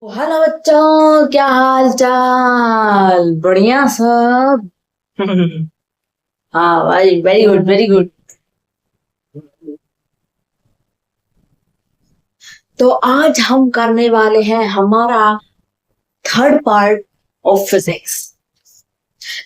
Hello बच्चों, क्या हाल चाल? बढ़िया सब। हाँ भाई, वेरी गुड वेरी गुड। तो आज हम करने वाले हैं हमारा थर्ड पार्ट ऑफ फिजिक्स,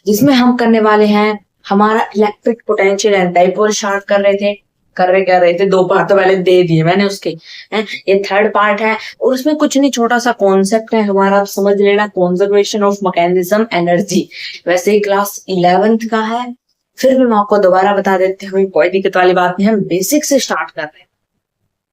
जिसमें हम करने वाले हैं हमारा electric potential and dipole start कर रहे थे। दो पार्ट तो पहले दे दिए मैंने उसके हैं। ये थर्ड पार्ट है और उसमें कुछ नहीं, छोटा सा कॉन्सेप्ट है हमारा, आप समझ लेना, कंजर्वेशन ऑफ मैकेनिज्म एनर्जी। वैसे ही क्लास 11th का है, फिर भी मैं आपको दोबारा बता देते हैं, कोई दिक्कत वाली बात नहीं, हम बेसिक से स्टार्ट कर रहे हैं।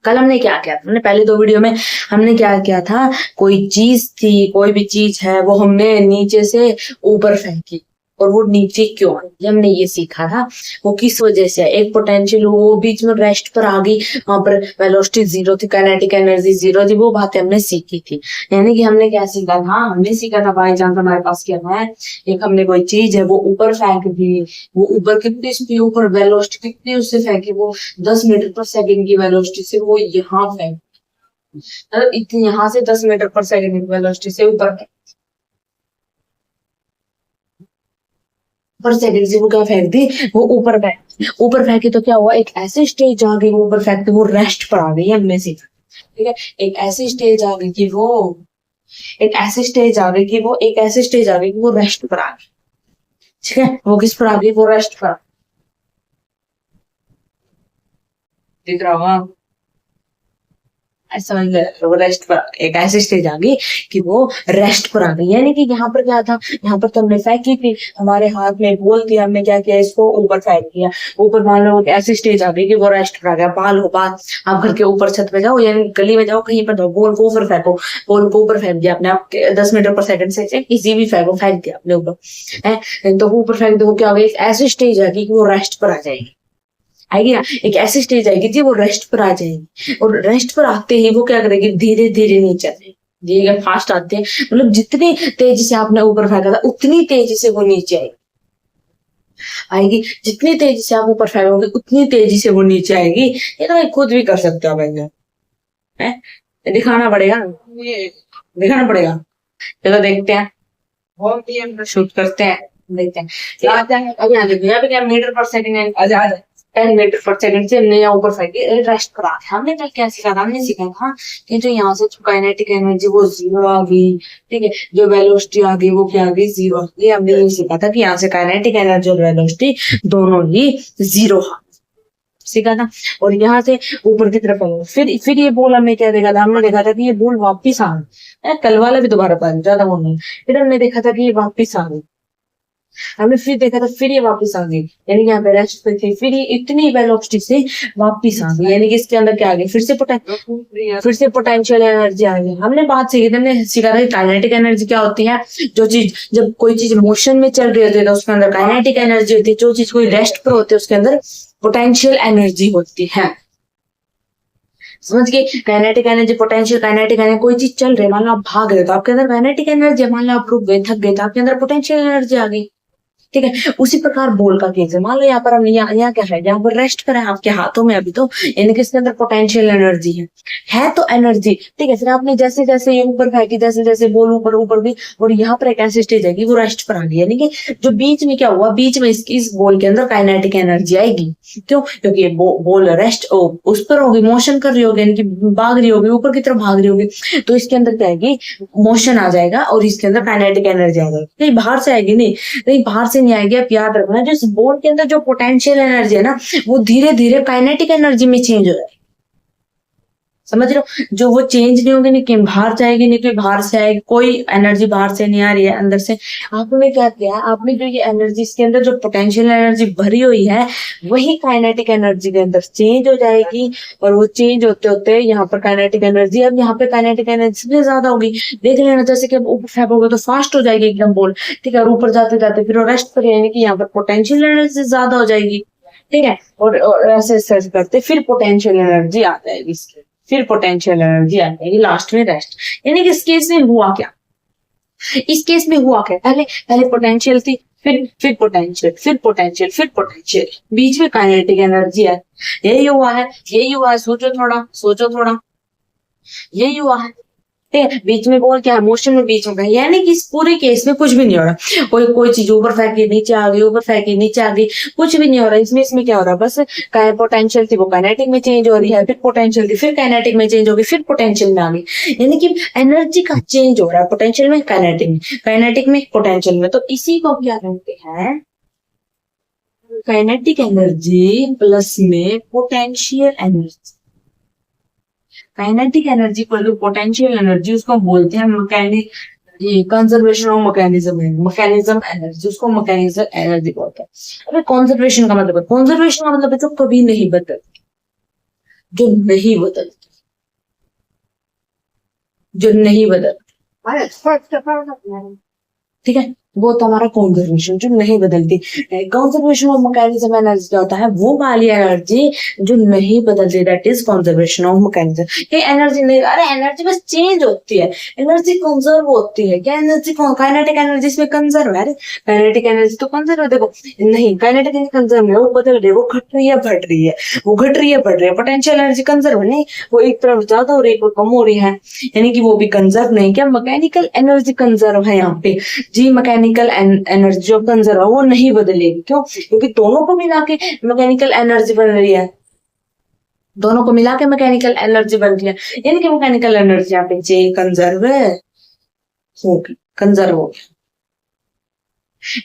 कल हमने क्या किया था, हमने पहले दो वीडियो में हमने क्या किया था, कोई चीज थी, कोई भी चीज है, वो हमने नीचे से ऊपर फेंकी और वो नीचे क्यों आई, ये हमने ये सीखा था। वो किस वजह से है, एक पोटेंशियल वो बीच में रेस्ट पर आ गई, वहां पर वेलोसिटी जीरो थी, काइनेटिक एनर्जी जीरो थी, वो बातें हमने सीखी थी। यानी कि हमने क्या सीखा था, हमने सीखा था बाई चांस हमारे पास क्या है, एक हमने कोई चीज है वो ऊपर फेंक दी, वो ऊपर कितनी स्पीड, ऊपर वेलोसिटी कितनी उससे फेंकी, वो 10 मीटर पर सेकंड की वेलोसिटी से वो यहाँ फेंक, मतलब इतनी यहाँ से 10 मीटर पर सेकंड की वेलोसिटी से ऊपर पर सेकंड से वो क्या फेंक दी, वो ऊपर फेंकी। तो क्या हुआ, एक ऐसी स्टेज आ गई, वो ऊपर फेंकते वो रेस्ट पर आ गई, हमने सीखा। ठीक है, एक ऐसी स्टेज आ गई कि वो एक ऐसी स्टेज आ गई कि वो एक ऐसी स्टेज आ गई कि वो रेस्ट पर आ गई। ठीक है, वो किस पर आ गई, वो रेस्ट पर दिख रहा होगा, समझ गए, वो रेस्ट पर एक ऐसी स्टेज आ गई कि वो रेस्ट पर आ गई। यानी कि यहाँ पर क्या था, यहाँ पर तो हमने फेंकी थी, हमारे हाथ में बॉल थी, हमने क्या किया, इसको ऊपर फेंक दिया। ऊपर मान लो एक ऐसी स्टेज आ गई कि वो रेस्ट पर आ गया। बाल हो बात, आप घर के ऊपर छत पे जाओ या गली में जाओ, कहीं पर जाओ, बॉल को ऊपर फेंको, बॉल को ऊपर फेंक दिया आपने, आप 10 मीटर पर सेकंड से किसी भी फेंक दिया अपने ऊपर है, तो वो ऊपर फेंक दो, क्या होगा, एक ऐसी स्टेज आ गई कि वो रेस्ट पर आ जाएगी। आएगी ना, एक ऐसी स्टेज आएगी जी, वो रेस्ट पर आ जाएगी, और रेस्ट पर आते ही वो क्या करेगी, धीरे धीरे नीचे आएगी। ये अगर फास्ट आते हैं, मतलब जितनी तेजी से आपने ऊपर फेंका था उतनी तेजी से वो नीचे आएगी। जितनी तेजी से आप ऊपर फेंकोगे उतनी तेजी से वो नीचे आएगी। ये तो खुद भी कर सकते हो भाई, है, दिखाना पड़ेगा, दिखाना पड़ेगा। चलो देखते हैं, शूट करते हैं, देखते हैं। अभी यहाँ पे क्या मीटर पर सेकंड, 10 मीटर पर सेकंड से हमने यहाँ ऊपर फेंकी, रेस्ट करा था। हमने कल क्या सीखा था, हमने सीखा था कि जो यहाँ से काइनेटिक एनर्जी वो जीरो आ गई। ठीक है, जो वेलोसिटी आ गई वो क्या आ गई, जीरो आ गई। हमने ये सीखा था कि यहाँ से काइनेटिक एनर्जी और वेलोसिटी दोनों ही जीरो सीखा था। और यहाँ से ऊपर की तरफ आऊंगा, फिर ये बॉल हमने क्या देखा था, हमने देखा था कि ये बॉल वापिस आ गई, कल वाला भी दोबारा पा ज्यादा वो नहीं। फिर हमने देखा था कि ये वापिस आ गई, हमने फिर देखा था, फिर ये वापस आ गई, यानी कि यहाँ पे रेस्ट पे थी, फिर ये इतनी वेलोसिटी से वापस आ गई, यानी कि इसके अंदर क्या आ गई, फिर से पोटेंशियल एनर्जी आ गई। हमने बात सीखी थी, हमने सीखा था कि काइनेटिक एनर्जी क्या होती है। जो चीज, जब कोई चीज मोशन में चल रही होती है तो उसके अंदर काइनेटिक एनर्जी होती है, जो चीज कोई रेस्ट पर होती है उसके अंदर पोटेंशियल एनर्जी होती है। समझ गए, kinetic energy, potential, kinetic energy, कोई चीज चल रही है, मान लो आप भाग रहे हो तो आपके अंदर काइनेटिक एनर्जी है, मान लो आप रुक गए, थक गए, तो आपके अंदर पोटेंशियल एनर्जी आ गई। ठीक है, उसी प्रकार बॉल का केस है। मान लो यहाँ पर हम यहाँ क्या है, यहाँ पर रेस्ट पर है आपके हाथों में अभी, तो यानी कि इसके अंदर पोटेंशियल एनर्जी है तो एनर्जी। ठीक है, फिर आपने जैसे जैसे ये ऊपर फेंकी, जैसे जैसे बॉल ऊपर ऊपर गई, और यहाँ पर एक ऐसी स्टेज आएगी वो रेस्ट पर आ गई, यानी कि जो बीच में क्या हुआ, बीच में इस बॉल के अंदर काइनेटिक एनर्जी आएगी। क्यों, क्योंकि ये बॉल रेस्ट उस पर होगी, मोशन कर रही होगी, यानी कि भाग रही होगी, ऊपर की तरफ भाग रही होगी, तो इसके अंदर क्या आएगी, मोशन आ जाएगा और इसके अंदर काइनेटिक एनर्जी आ जाएगी। कहीं बाहर से आएगी नहीं, कहीं बाहर से नहीं आएगी। आप याद रखना, जो इस बॉल के अंदर जो पोटेंशियल एनर्जी है ना, वो धीरे धीरे काइनेटिक एनर्जी में चेंज हो जाएगी। समझ रहे हो, जो वो चेंज नहीं होगी, नहीं कहीं बाहर जाएगी, नहीं कोई बाहर से आएगी, कोई एनर्जी बाहर से नहीं आ रही है, अंदर से। आपने क्या किया, आपने जो ये एनर्जी, इसके अंदर जो पोटेंशियल एनर्जी भरी हुई है, वही काइनेटिक एनर्जी के अंदर चेंज हो जाएगी। और वो चेंज होते होते यहाँ पर काइनेटिक एनर्जी, अब यहाँ पे काइनेटिक एनर्जी भी ज्यादा होगी। देख लेना, जैसे कि ऊपर फेंकोगे तो फास्ट हो जाएगी एकदम बॉल। ठीक है, और ऊपर जाते जाते फिर रेस्ट पर, यानी कि यहाँ पर पोटेंशियल एनर्जी ज्यादा हो जाएगी। ठीक है, और ऐसे ऐसे करते फिर पोटेंशियल एनर्जी आ जाएगी इसके, फिर पोटेंशियल एनर्जी आ जाएगी, लास्ट में रेस्ट। यानी कि इस केस में हुआ क्या, इस केस में हुआ क्या, पहले पहले पोटेंशियल थी, फिर पोटेंशियल, फिर पोटेंशियल, फिर पोटेंशियल, बीच में काइनेटिक एनर्जी है। यही हुआ है, यही हुआ है, सोचो थोड़ा, सोचो थोड़ा, यही हुआ है। ठीक है। बीच में बोल क्या है, मोशन में बीच में कहीं, यानी कि इस पूरे केस में कुछ भी नहीं हो रहा, कोई चीज ऊपर फेंकी नीचे आ गई, ऊपर फेंकी नीचे आ गई, कुछ भी नहीं हो रहा इसमें क्या हो रहा है, बस पोटेंशियल थी वो काइनेटिक में चेंज हो रही है, फिर पोटेंशियल थी फिर काइनेटिक में चेंज होगी, फिर पोटेंशियल में आ गई, यानी कि एनर्जी का चेंज हो रहा है पोटेंशियल में काइनेटिक में पोटेंशियल में। तो इसी को क्या कहते हैं, काइनेटिक एनर्जी प्लस में पोटेंशियल एनर्जी। काइनेटिक एनर्जी पर जो पोटेंशियल एनर्जी उसको बोलते हैं मैकेनिक, ये कंजर्वेशन ऑफ मैकेनिज्म है, मैकेनिज्म एनर्जी, उसको मैकेनिज्म एनर्जी बोलते हैं। अबे कंजर्वेशन का मतलब है, कंजर्वेशन का मतलब है जो कभी नहीं बदलती, जो नहीं बदलती, जो नहीं बदलती, ठीक है, वो तो हमारा कंजर्वेशन जो नहीं बदलती। कंजर्वेशन ऑफ मैकेनिज्म एनर्जी क्या होता है, वो वाली एनर्जी जो नहीं बदलती, that is conservation of mechanism. ये एनर्जी नहीं, अरे एनर्जी बस चेंज होती है, एनर्जी कंजर्व होती है क्या, एनर्जी काइनेटिक एनर्जी इसमें कंजर्व है, काइनेटिक एनर्जी तो कंजर्व है, देखो नहीं काइनेटिक एनर्जी कंजर्व है, वो बदल रही है, वो घट रही है बढ़ रही है, वो घट रही है बढ़ रही है। पोटेंशियल एनर्जी कंजर्व नहीं, वो एक तरफ ज्यादा हो रही है कोई कम हो रही है, यानी कि वो भी कंजर्व नहीं, क्या मैकेनिकल एनर्जी कंजर्व है यहाँ पे जी। मैकेनिकल एनर्जी जो कंजर्व है वो नहीं बदलेगी, क्यों, क्योंकि दोनों को मिला के मैकेनिकल एनर्जी बन रही है, दोनों को मिला के मैकेनिकल एनर्जी बन रही है, यानी कि मैकेनिकल एनर्जी यहाँ पे जे कंजर्व होगी, कंजर्व होगी।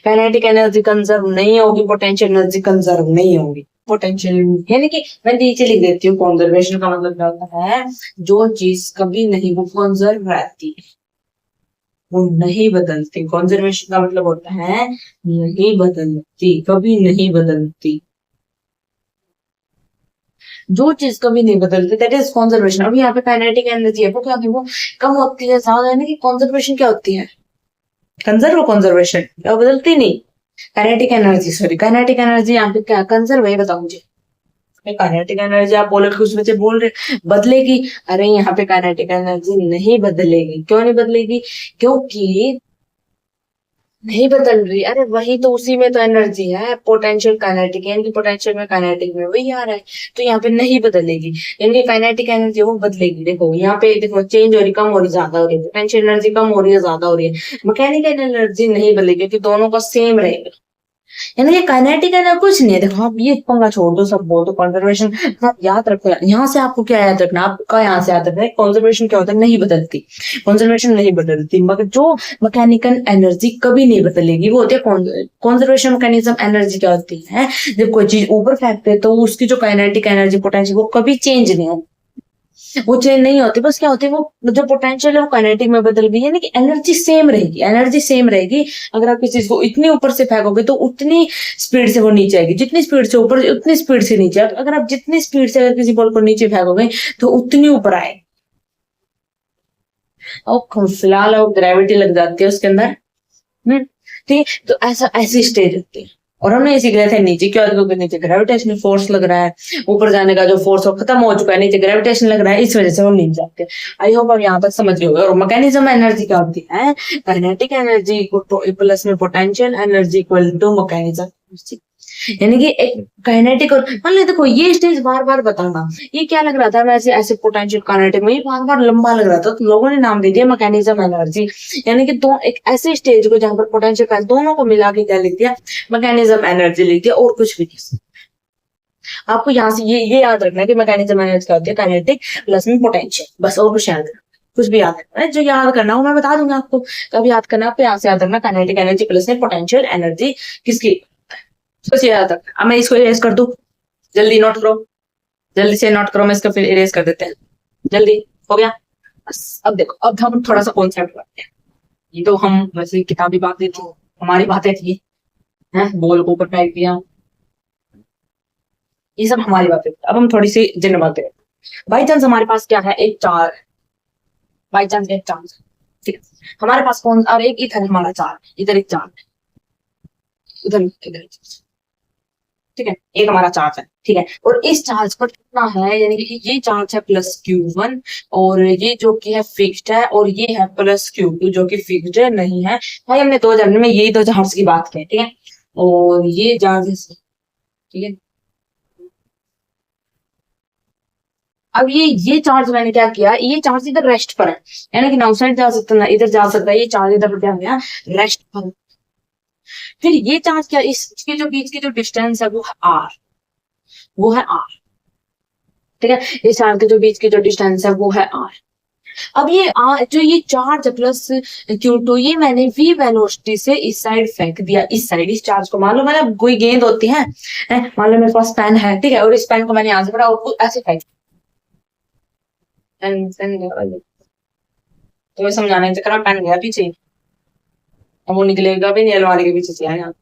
काइनेटिक एनर्जी कंजर्व नहीं होगी, पोटेंशियल एनर्जी कंजर्व नहीं होगी, पोटेंशियल, यानी कि मैं नीचे लिख देती हूँ, कंजर्वेशन का मतलब क्या होता है, जो चीज कभी नहीं वो कंजर्व रहती है, वो नहीं बदलती। कंजर्वेशन का मतलब होता है नहीं बदलती, कभी नहीं बदलती, जो चीज कभी नहीं बदलती दैट इज कंजर्वेशन। अभी यहाँ पे काइनेटिक एनर्जी है वो क्या है, वो कम होती है ज्यादा, यानी कि कंजर्वेशन क्या होती है, कंजर्व कंजर्वेशन क्या बदलती नहीं, kinetic energy, sorry kinetic energy यहाँ पे क्या कंजर्व है, बताओ मुझे। काइनेटिक एनर्जी आप बोले कुछ बच्चे बोल रहे बदलेगी, अरे यहाँ पे काइनेटिक एनर्जी नहीं बदलेगी, क्यों नहीं बदलेगी, क्योंकि नहीं बदल रही, अरे वही तो उसी में तो एनर्जी है, पोटेंशियल काइनेटिक, यानी कि पोटेंशियल में काइनेटिक में वही आ रहा है, तो यहाँ पे नहीं बदलेगी, यानी कि काइनेटिक एनर्जी वो बदलेगी। देखो यहाँ पे देखो चेंज हो रही, कम हो रही ज्यादा हो रही है, पोटेंशियल एनर्जी कम हो रही है ज्यादा हो रही है, मैकेनिकल एनर्जी नहीं बदलेगी क्योंकि दोनों का सेम रहेगा, यानी कि काइनेटिक है ना कुछ नहीं है। देखो आप ये पंगा छोड़ दो, सब बोल दो कंजर्वेशन, आप याद रखो यहाँ से आपको क्या याद रखना, आपका यहाँ से याद रखना है कंजर्वेशन क्या होता है, नहीं बदलती, कंजर्वेशन नहीं बदलती, मगर जो मैकेनिकल एनर्जी कभी नहीं बदलेगी वो होती है कंजर्वेशन मैकेनिज्म एनर्जी। क्या होती है, जब कोई चीज ऊपर फेंकते हैं तो उसकी जो काइनेटिक एनर्जी पोटेंशियल वो कभी चेंज नहीं होती, वो चेंज नहीं होती, बस क्या होती है वो जो पोटेंशियल है वो काइनेटिक में बदल गई, यानी कि एनर्जी सेम रहेगी, एनर्जी सेम रहेगी। अगर आप किसी चीज को इतनी ऊपर से फेंकोगे तो उतनी स्पीड से वो नीचे आएगी, जितनी स्पीड से ऊपर उतनी स्पीड से नीचे, अगर आप जितनी स्पीड से अगर किसी बॉल को नीचे फेंकोगे तो उतनी ऊपर आएगी। और फिलहाल वो ग्रेविटी लग जाती है उसके अंदर, ठीक है, तो ऐसा ऐसी स्टेज होती है। और हमने ये सीख रहे थे नीचे क्यों, क्योंकि नीचे ग्रेविटेशनल फोर्स लग रहा है, ऊपर जाने का जो फोर्स वो खत्म हो चुका है, नीचे ग्रेविटेशन लग रहा है, इस वजह से हम नीचे जाते हैं। आई होप आप यहाँ तक समझ गए होंगे। और मैकेनिज्म एनर्जी क्या होती है, काइनेटिक एनर्जी प्लस में potential energy equal to mechanism, यानी कि एक काइनेटिक और मान लो देखो ये स्टेज बार बार बताना, ये क्या लग रहा था वैसे ऐसे पोटेंशियल काइनेटिक में, ये बार बार लंबा लग रहा था तो लोगों ने नाम दे दिया मैकेनिज्म एनर्जी, यानी कि दो एक ऐसे स्टेज को जहां पर पोटेंशियल दोनों को मिला के क्या लिख दिया, मैकेनिज्म एनर्जी लिख दिया, और कुछ भी नहीं। आपको यहाँ से ये याद रखना है कि मैकेनिज्म एनर्जी क्या होती है, काइनेटिक प्लस में पोटेंशियल, बस और कुछ याद रखना, कुछ भी याद रखना है, जो याद करना हो मैं बता दूंगा आपको, कब याद करना है आपको यहाँ से याद रखना, काइनेटिक एनर्जी प्लस में पोटेंशियल एनर्जी किसकी, बस ये याद रखना। अब मैं इसको इरेज कर दूं, जल्दी नोट करो, जल्दी से नोट करो, मैं इसको फिर इरेज कर देते हैं, जल्दी हो गया। बस अब देखो अब हम थोड़ा सा कॉन्सेप्ट करते हैं, ये तो हम वैसे किताबी बातें थी, हमारी बातें थी, हैं बॉल को ऊपर फेंक दिया, ये सब हमारी बातें थी। अब हम थोड़ी सी जिन बातें, बाई चांस हमारे पास क्या है, एक चार, बाई चांस एक चांस, ठीक है, हमारे पास कौन, और एक इधर हमारा चार, इधर एक चार, उधर इधर, ठीक है, एक हमारा चार्ज है, ठीक है, और इस चार्ज पर कितना है, यानी कि ये चार्ज है +Q1, और ये जो कि है फिक्स्ड है, और ये है +Q2 जो कि फिक्स्ड है नहीं है भाई, हमने दो जानने में यही दो चार्ज की बात की, ठीक है, और ये चार्ज, ठीक है। अब ये चार्ज मैंने क्या किया, ये चार्ज इधर रेस्ट पर है, यानी कि आउटसाइड जा सकता है, इधर जा सकता है, ये चार्ज इधर क्या गया, रेस्ट पर। फिर ये चार्ज क्या, इसके जो बीच की जो डिस्टेंस है वो है आर, वो है आर, ठीक है। इस चार्ज के जो बीच की जो डिस्टेंस है वो है आर। अब ये जो ये चार्ज प्लस Q2 ये मैंने v वेलोसिटी से इस साइड फेंक दिया, इस साइड, इस चार्ज को। मान लो मैंने कोई गेंद होती है, मान लो मेरे पास पेन है, ठीक है, और इस पेन को मैंने यहाँ से पढ़ा और ऐसे फेंक, तो समझाने के चक्कर में पेन गया पीछे, अब वो निकलेगा भी नहीं, अलमारी के पीछे से आया।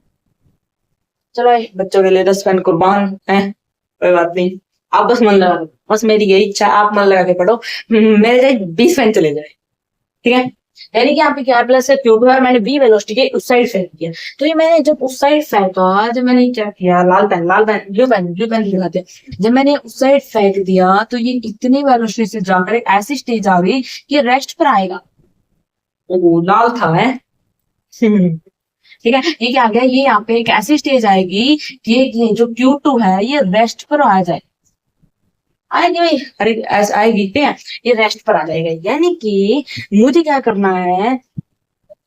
चलो बच्चों के लिए 10 पेन कुर्बान है, कोई बात नहीं, आप बस मन लगा दो, बस मेरी यही इच्छा, आप मन लगा के पढ़ो, मेरे जाए 20 पेन चले जाए, ठीक है। यानी कि यहाँ पे क्या प्लस है Q2 और मैंने v वेलोसिटी के उस साइड फेंक दिया। तो ये मैंने जब उस साइड फेंका, जब मैंने क्या किया, लाल पेन ब्लू पेन दिखाते हैं, जब मैंने उस साइड फेंक दिया तो ये इतनी वेलोसिटी से जाकर एक ऐसी स्टेज आ गई कि रेस्ट पर आएगा। ओ लाल था है ठीक है, ये क्या आ गया, ये यहाँ पे एक ऐसी स्टेज आएगी कि ये जो Q2 है ये रेस्ट पर आ जाए, आएगी भाई, अरे ऐसा आएगी, ठीक है, ये रेस्ट पर आ जाएगा। यानी कि मुझे क्या करना है,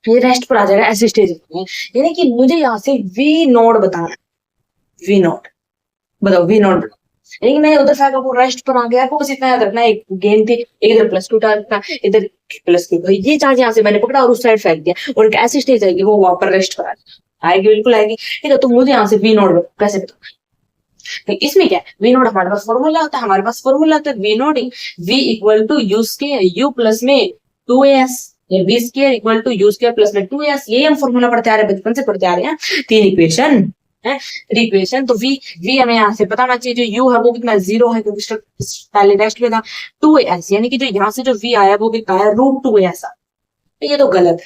ये रेस्ट पर आ जाएगा ऐसी स्टेज में, यानी कि मुझे यहाँ से वी नोड बताना है, वी नोड बताओ, वी नोड बताओ। यानी कि मैंने उधर फेंका, वो रेस्ट पर आ गया, आपको बस इतना याद रखना है, एक गेंद थी, इधर +2 था, इधर +2, ये चार्ज यहाँ से मैंने पकड़ा और उस साइड फेंक दिया, और इनका ऐसी स्टेज आएगी, वो वहां पर रेस्ट पर आ जाएगी, आएगी, बिल्कुल आएगी, ठीक है। तो मुझे यहाँ से वी नोड कैसे बताओ, तो इसमें क्या है, वी नोट हमारे पास फॉर्मूला होता है, हमारे पास फॉर्मूला होता है v nought, v equal to u square, u plus में 2as, या v square equal to u square plus में 2as, ये हम फॉर्मूला पढ़ते आ रहे हैं, बचपन से पढ़ते आ रहे हैं, 3 इक्वेशन है, 3 इक्वेशन। तो v हमें यहाँ से पता होना चाहिए, जो u है वो कितना 0 है, क्योंकि पहले रेस्ट में था, 2as, यानी कि जो यहाँ से जो v आया वो कितना है √2as, तो ये तो गलत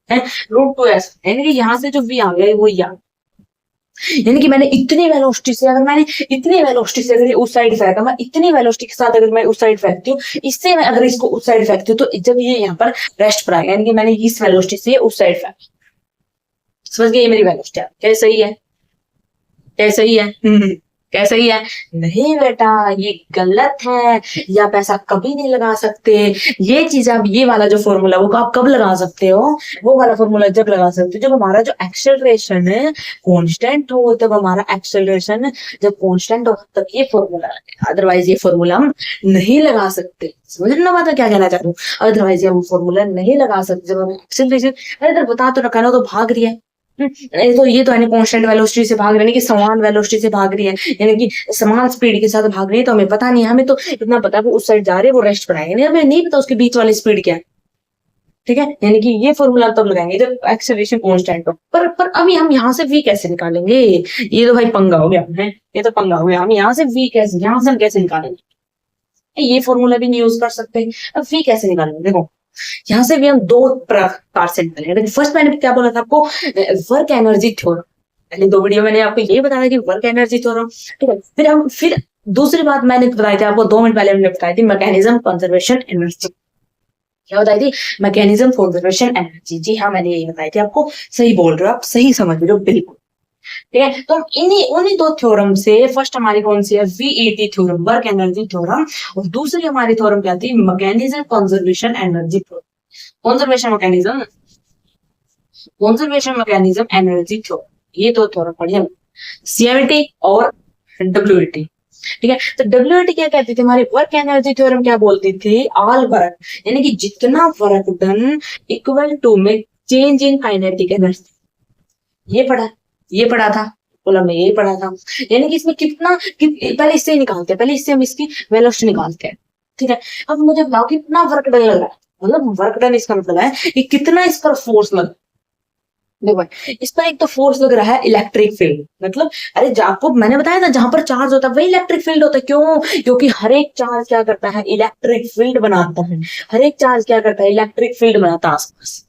है, √2as, यानी कि यहाँ से जो v आ गया वो यहाँ, यानी कि मैंने इतनी वेलोसिटी से, अगर मैंने इतनी वेलोसिटी से अगर उस साइड फेंका, मैं इतनी वेलोसिटी के साथ अगर मैं उस साइड फेंकती हूँ, इससे मैं अगर इसको उस साइड फेंकती हूँ, तो जब ये यहाँ पर रेस्ट पर आएगा, यानी कि मैंने इस वेलोसिटी से उस साइड फेंका, समझ गए, ये मेरी वेलोसिटी है, क्या सही है, क्या सही है क्या सही है, नहीं बेटा ये गलत है, ये आप ऐसा कभी नहीं लगा सकते, ये चीज आप, ये वाला जो फॉर्मूला वो आप कब लगा सकते हो, वो वाला फॉर्मूला जब लगा सकते हो जब हमारा जो एक्सेलरेशन है कांस्टेंट हो, तब हमारा एक्सेलरेशन जब कांस्टेंट हो तब ये फॉर्मूला, अदरवाइज ये फॉर्मूला हम नहीं लगा सकते, समझना बात है क्या कहना चाह रहा हूँ, अदरवाइज हम फॉर्मूला नहीं लगा सकते जब हम एक्सेलरेशन, अरे इधर बता तो रखा ना, तो भाग रही है, तो ये तो यानी कांस्टेंट वेलोसिटी से भाग रही है, कि समान वेलोसिटी से भाग रही है, यानी कि समान स्पीड के साथ भाग रही है, तो हमें पता नहीं है, हमें तो इतना पता है वो उस साइड जा रही है, वो रेस्ट पर आएगी, हमें नहीं पता उसके बीच वाली स्पीड क्या है, ठीक है। यानी कि ये फॉर्मूला तब लगाएंगे जब एक्सेलरेशन कांस्टेंट हो, पर अभी हम यहाँ से v कैसे निकालेंगे, ये तो भाई पंगा हो गया है, ये तो पंगा हो गया, हम यहाँ से v कैसे, यहाँ से हम कैसे निकालेंगे, ये फॉर्मूला भी नहीं यूज कर सकते, अब v कैसे निकालेंगे, देखो यहाँ से भी हम 2 प्रकार से निकालेंगे। फर्स्ट मैंने क्या बोला था आपको, वर्क एनर्जी थ्योरम, पहले 2 वीडियो मैंने आपको ये बताया कि वर्क एनर्जी थ्योरम, ठीक है। फिर दूसरी बात मैंने बताई थी आपको 2 मिनट पहले मैंने बताई थी, मैकेनिज्म कंजर्वेशन एनर्जी, क्या बताई थी, मैकेनिज्म कंजर्वेशन एनर्जी, जी हाँ मैंने यही बताई थी आपको, सही बोल रहे हो आप, सही समझ रहे हो बिल्कुल, ठीक है। तो उन्हीं 2 थ्योरम से फर्स्ट हमारी कौन सी है, VET theorem, work energy theorem, और दूसरी हमारी थ्योरम क्या थी, mechanism conservation energy theorem, conservation mechanism energy theorem, ये 2 थ्योरम पढ़ी हम, CVT और WET, ठीक है। तो WET क्या कहती थी, हमारी वर्क एनर्जी थ्योरम क्या बोलती थी, ऑल वर्क, यानी कि जितना वर्क डन इक्वल टू में चेंज इन काइनेटिक एनर्जी, ये पढ़ा था, बोला मैं ये पढ़ा था, यानी कि इसमें पहले इससे ही निकालते हैं, पहले इससे हम इसकी वेलोसिटी निकालते हैं, ठीक है। अब मुझे बताओ कितना वर्क डन लग रहा है, मतलब वर्क डन इसका मतलब है कि कितना इस पर फोर्स लग, देखो इस पर एक तो फोर्स लग रहा है इलेक्ट्रिक फील्ड, मतलब अरे आपको मैंने बताया था जहां पर चार्ज होता है वही इलेक्ट्रिक फील्ड होता है, क्यों, क्योंकि हर एक चार्ज क्या करता है, इलेक्ट्रिक फील्ड बनाता है, हर एक चार्ज क्या करता है, इलेक्ट्रिक फील्ड बनाता है आसपास,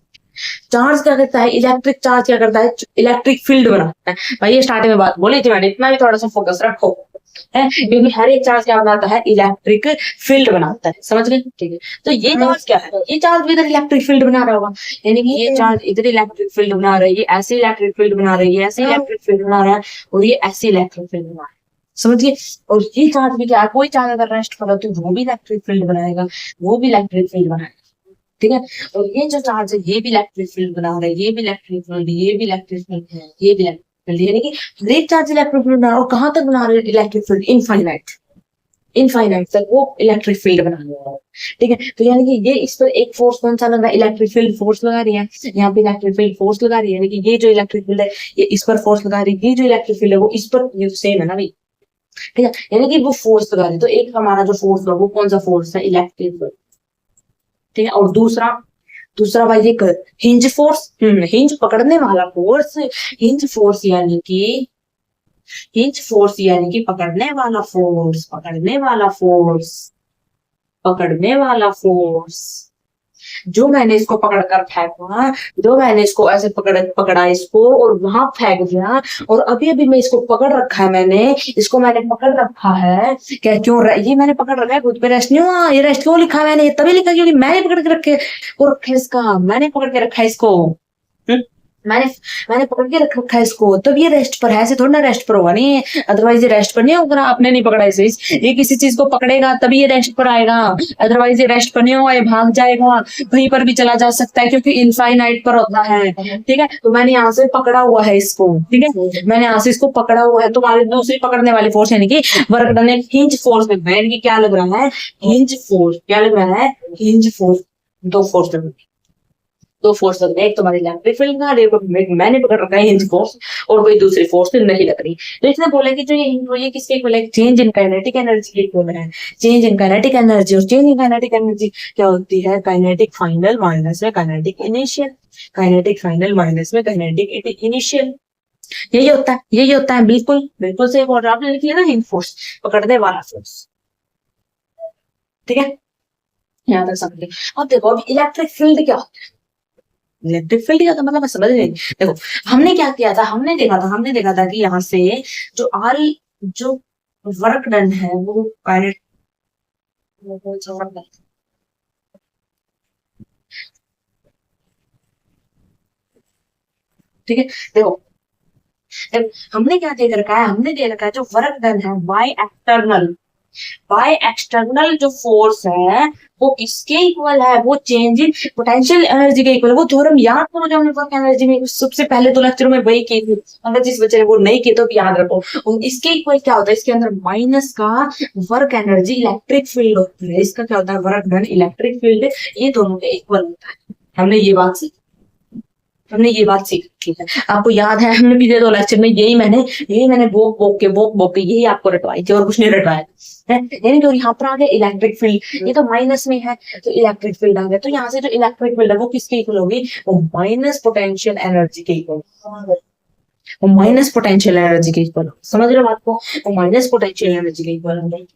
चार्ज क्या करता है, इलेक्ट्रिक चार्ज क्या करता है, इलेक्ट्रिक फील्ड बनाता है, भाई ये स्टार्टिंग में बात बोली थी मैंने, इतना भी थोड़ा सा फोकस रखो है, क्योंकि हर एक चार्ज क्या बनाता है, इलेक्ट्रिक फील्ड बनाता है, समझ गए, ठीक है। तो ये चार्ज क्या है, ये चार्ज भी इधर इलेक्ट्रिक फील्ड बना रहा होगा, यानी कि ये चार्ज इधर इलेक्ट्रिक फील्ड बना रहा है, ये ऐसे इलेक्ट्रिक फील्ड बना रही है, ऐसे इलेक्ट्रिक फील्ड बना रहा है, और ये ऐसे इलेक्ट्रिक फील्ड बना रहा है, समझिए। और ये चार्ज भी क्या है, कोई चार्ज अगर रेस्ट कर रहा है तो वो भी इलेक्ट्रिक फील्ड बनाएगा, वो भी इलेक्ट्रिक फील्ड बनाएगा। ठीक है। और ये जो चार्ज है ये भी इलेक्ट्रिक फील्ड बना रहा है, ये भी इलेक्ट्रिक फील्ड, ये भी इलेक्ट्रिक फील्ड, ये भी इलेक्ट्रिक फील्ड, यानी कि हर एक चार्ज इलेक्ट्रिक फील्ड बना रहा है। और कहां तक बना रहे हैं इलेक्ट्रिक फील्ड? इनफाइनाइट, इनफाइनाइट तक वो इलेक्ट्रिक फील्ड बना रहा है। ठीक है। तो यानी कि ये इस पर एक फोर्स कौन सा लग रहा है? इलेक्ट्रिक फील्ड फोर्स लगा रही है, यहाँ पे इलेक्ट्रिक फील्ड फोर्स लगा रही है, यानी कि ये जो इलेक्ट्रिक फील्ड है ये इस पर फोर्स लगा रही है, ये जो इलेक्ट्रिक फील्ड है वो इस पर, ये सेम है ना भाई। ठीक है। यानी कि वो फोर्स लगा रही है। तो एक हमारा जो फोर्स है वो कौन सा फोर्स है? Electric force. ठीक है। और दूसरा, दूसरा भाई एक हिंज फोर्स, हिंज पकड़ने वाला फोर्स, हिंज फोर्स यानी कि, हिंज फोर्स यानी कि पकड़ने वाला फोर्स, पकड़ने वाला फोर्स, पकड़ने वाला फोर्स। जो मैंने इसको पकड़कर फेंका, जो मैंने इसको ऐसे पकड़ा इसको और वहां फेंक दिया, और अभी अभी मैं इसको पकड़ रखा है, मैंने इसको मैंने पकड़ रखा है। क्या क्यों ये मैंने पकड़ रखा है? खुद पे रेस्ट नहीं हुआ, ये रेस्ट क्यों लिखा है मैंने? ये तभी लिखा क्योंकि मैंने पकड़ के रखे और रखा इसका, मैंने पकड़ के रखा है इसको। मैंने मैंने पकड़ के रख रखा है इसको, तब ये रेस्ट पर है, ऐसे थोड़ा ना रेस्ट पर होगा नहीं, अदरवाइज ये रेस्ट पर नहीं होगा। आपने नहीं पकड़ा इसे, ये किसी चीज को पकड़ेगा तभी ये रेस्ट पर आएगा, अदरवाइज ये रेस्ट पर नहीं होगा, ये भाग जाएगा, कहीं पर भी चला जा सकता है क्योंकि इनफाइनाइट पर होता है। ठीक है। तो मैंने यहाँ से पकड़ा हुआ है इसको, ठीक है, मैंने यहाँ से इसको पकड़ा हुआ है। तुम्हारी दूसरी पकड़ने वाली फोर्स यानी कि वर्क डन हिंज फोर्स में बैठ के क्या लग रहा है? Hinge force. क्या लग रहा है? Hinge force. दो फोर्स लग रही है, दो फोर्स लग रहे हैं, एक तुम्हारी इलेक्ट्रिक फील्ड का, मैंने पकड़ रखा है हिंज फोर्स, और कोई दूसरी फोर्स तो नहीं लग रही। तो इसने बोला कि जो ये किसके इक्वल है? चेंज इन काइनेटिक एनर्जी के इक्वल है। चेंज इन काइनेटिक एनर्जी, और चेंज इन काइनेटिक एनर्जी क्या होती है? काइनेटिक फाइनल माइनस में kinetic initial, kinetic final minus में काइनेटिक इनिशियल। यही होता है, यही होता है। बिल्कुल बिल्कुल सही बोल रहा आपने, लिख लिया ना हिंज फोर्स, पकड़ने वाला फोर्स। ठीक है, यहाँ तक समझ। अब देखो अभी इलेक्ट्रिक फील्ड क्या होता है? इलेक्ट्रिक फील्ड का मतलब मैं समझ नहीं। देखो हमने क्या किया था, हमने देखा था कि यहाँ से जो आर, जो वर्क डन है वो काइनेटिक, ठीक है। देखो हमने क्या दे रखा है? हमने दे रखा है जो वर्क डन है बाय एक्सटर्नल, बाय एक्सटर्नल जो फोर्स है वो किसके इक्वल है? वो चेंज इन पोटेंशियल एनर्जी के इक्वल है। वो थ्योरम याद करो जो हमने वर्क एनर्जी में सबसे पहले तो लेक्चर में वही की थी, अगर जिस बच्चे ने वो नहीं की तो भी याद रखो। और इसके इक्वल क्या होता है? इसके अंदर माइनस का वर्क एनर्जी इलेक्ट्रिक फील्ड होता है, इसका क्या होता है? Work done electric field. ये दोनों के इक्वल होता है। हमने ये बात सीखी, हमने ये बात सीखी है, आपको याद है? हमने पिछले दो लेक्चर में यही मैंने बोक के यही आपको रटवाई थी और कुछ नहीं रटवाया है। यानी कि यहाँ पर आ गया इलेक्ट्रिक फील्ड, ये तो माइनस में है तो इलेक्ट्रिक फील्ड आ गया। तो यहाँ से जो इलेक्ट्रिक फील्ड है वो किसके इक्वल होगी? वो माइनस पोटेंशियल एनर्जी के इक्वल, वो माइनस पोटेंशियल एनर्जी के इक्वल। समझ रहे हो बात को? वो माइनस पोटेंशियल एनर्जी के इक्वल होगी।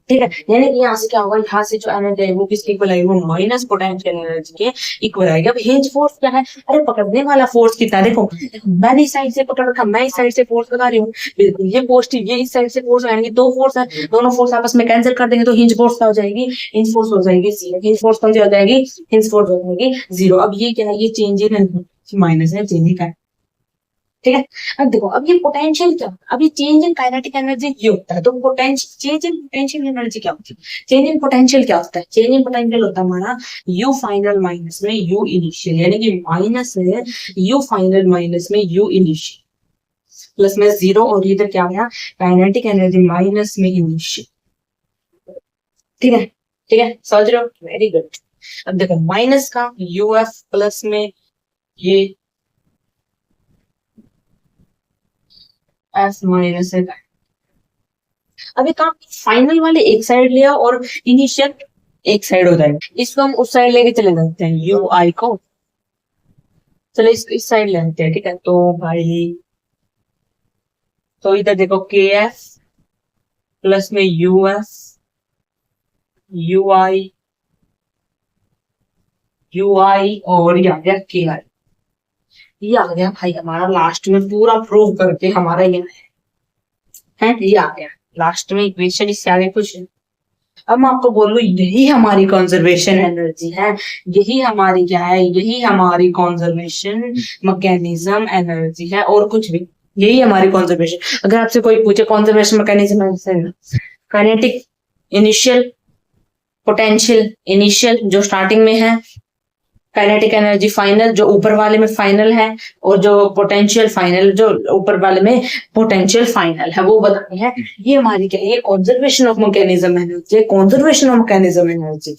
ठीक है। यानी कि यहाँ से क्या होगा? यहाँ से जो एनर्जी है वो किसके इक्वल आएगी? वो माइनस पोटेंशियल एनर्जी के इक्वल आएगी। अब हिंज फोर्स क्या है? अरे पकड़ने वाला फोर्स कितना है? देखो मैंने इस साइड से पकड़ रखा, मैं इस साइड से फोर्स लगा रही हूँ, बिल्कुल ये पॉजिटिव, ये इस साइड से फोर्स आएंगे, दो फोर्स है, दोनों फोर्स आपस में कैंसिल कर देंगे तो हिंज फोर्स क्या हो जाएगी? हिंज फोर्स हो जाएगी जीरो। हिंज फोर्स कौन सी हो जाएगी? हिंज फोर्स हो जाएगी जीरो। अब ये क्या है? ये चेंज इन माइनस है, चेंज इन, ठीक है। अब देखो अब ये पोटेंशियल क्या, अभी चेंज इन काइनेटिक एनर्जी ये होता है, तो potential, change in potential energy क्या होती है? चेंज इन पोटेंशियल क्या होता है? चेंज इन पोटेंशियल होता है हमारा यू फाइनल माइनस में यू इनिशियल, यानी कि माइनस है यू फाइनल माइनस में यू इनिशियल प्लस में जीरो, और इधर क्या गया? काइनेटिक एनर्जी माइनस में इनिशियल। ठीक है, ठीक है, समझ रहे हो? Very good. अब देखो माइनस का यू एफ प्लस में ये एफ माइनस है। अभी काम फाइनल वाले एक साइड लिया और इनिशियल एक साइड हो जाएगा, इसको हम उस साइड लेके चले जाते हैं यू आई को, चलो इस साइड ले आते हैं। ठीक है, तो भाई तो इधर देखो के एफ प्लस में यू एफ यू आई और ये आ गया के आई। ये आ गया भाई हमारा लास्ट में पूरा प्रूव करके हमारा ये है ये आ गया लास्ट में इक्वेशन, इससे आगे कुछ। अब मैं आपको बोलूँ यही हमारी कंजर्वेशन एनर्जी है, यही हमारी क्या है, यही हमारी कंजर्वेशन मैकेनिज्म एनर्जी है, और कुछ भी, यही हमारी कंजर्वेशन। अगर आपसे कोई पूछे conservation mechanism, kinetic initial, potential initial जो स्टार्टिंग में है, काइनेटिक एनर्जी फाइनल जो ऊपर वाले में फाइनल है, और जो पोटेंशियल फाइनल जो ऊपर वाले में पोटेंशियल फाइनल है, वो बतानी है। ये हमारी क्या है, ये conservation of mechanism energy, conservation of mechanism energy.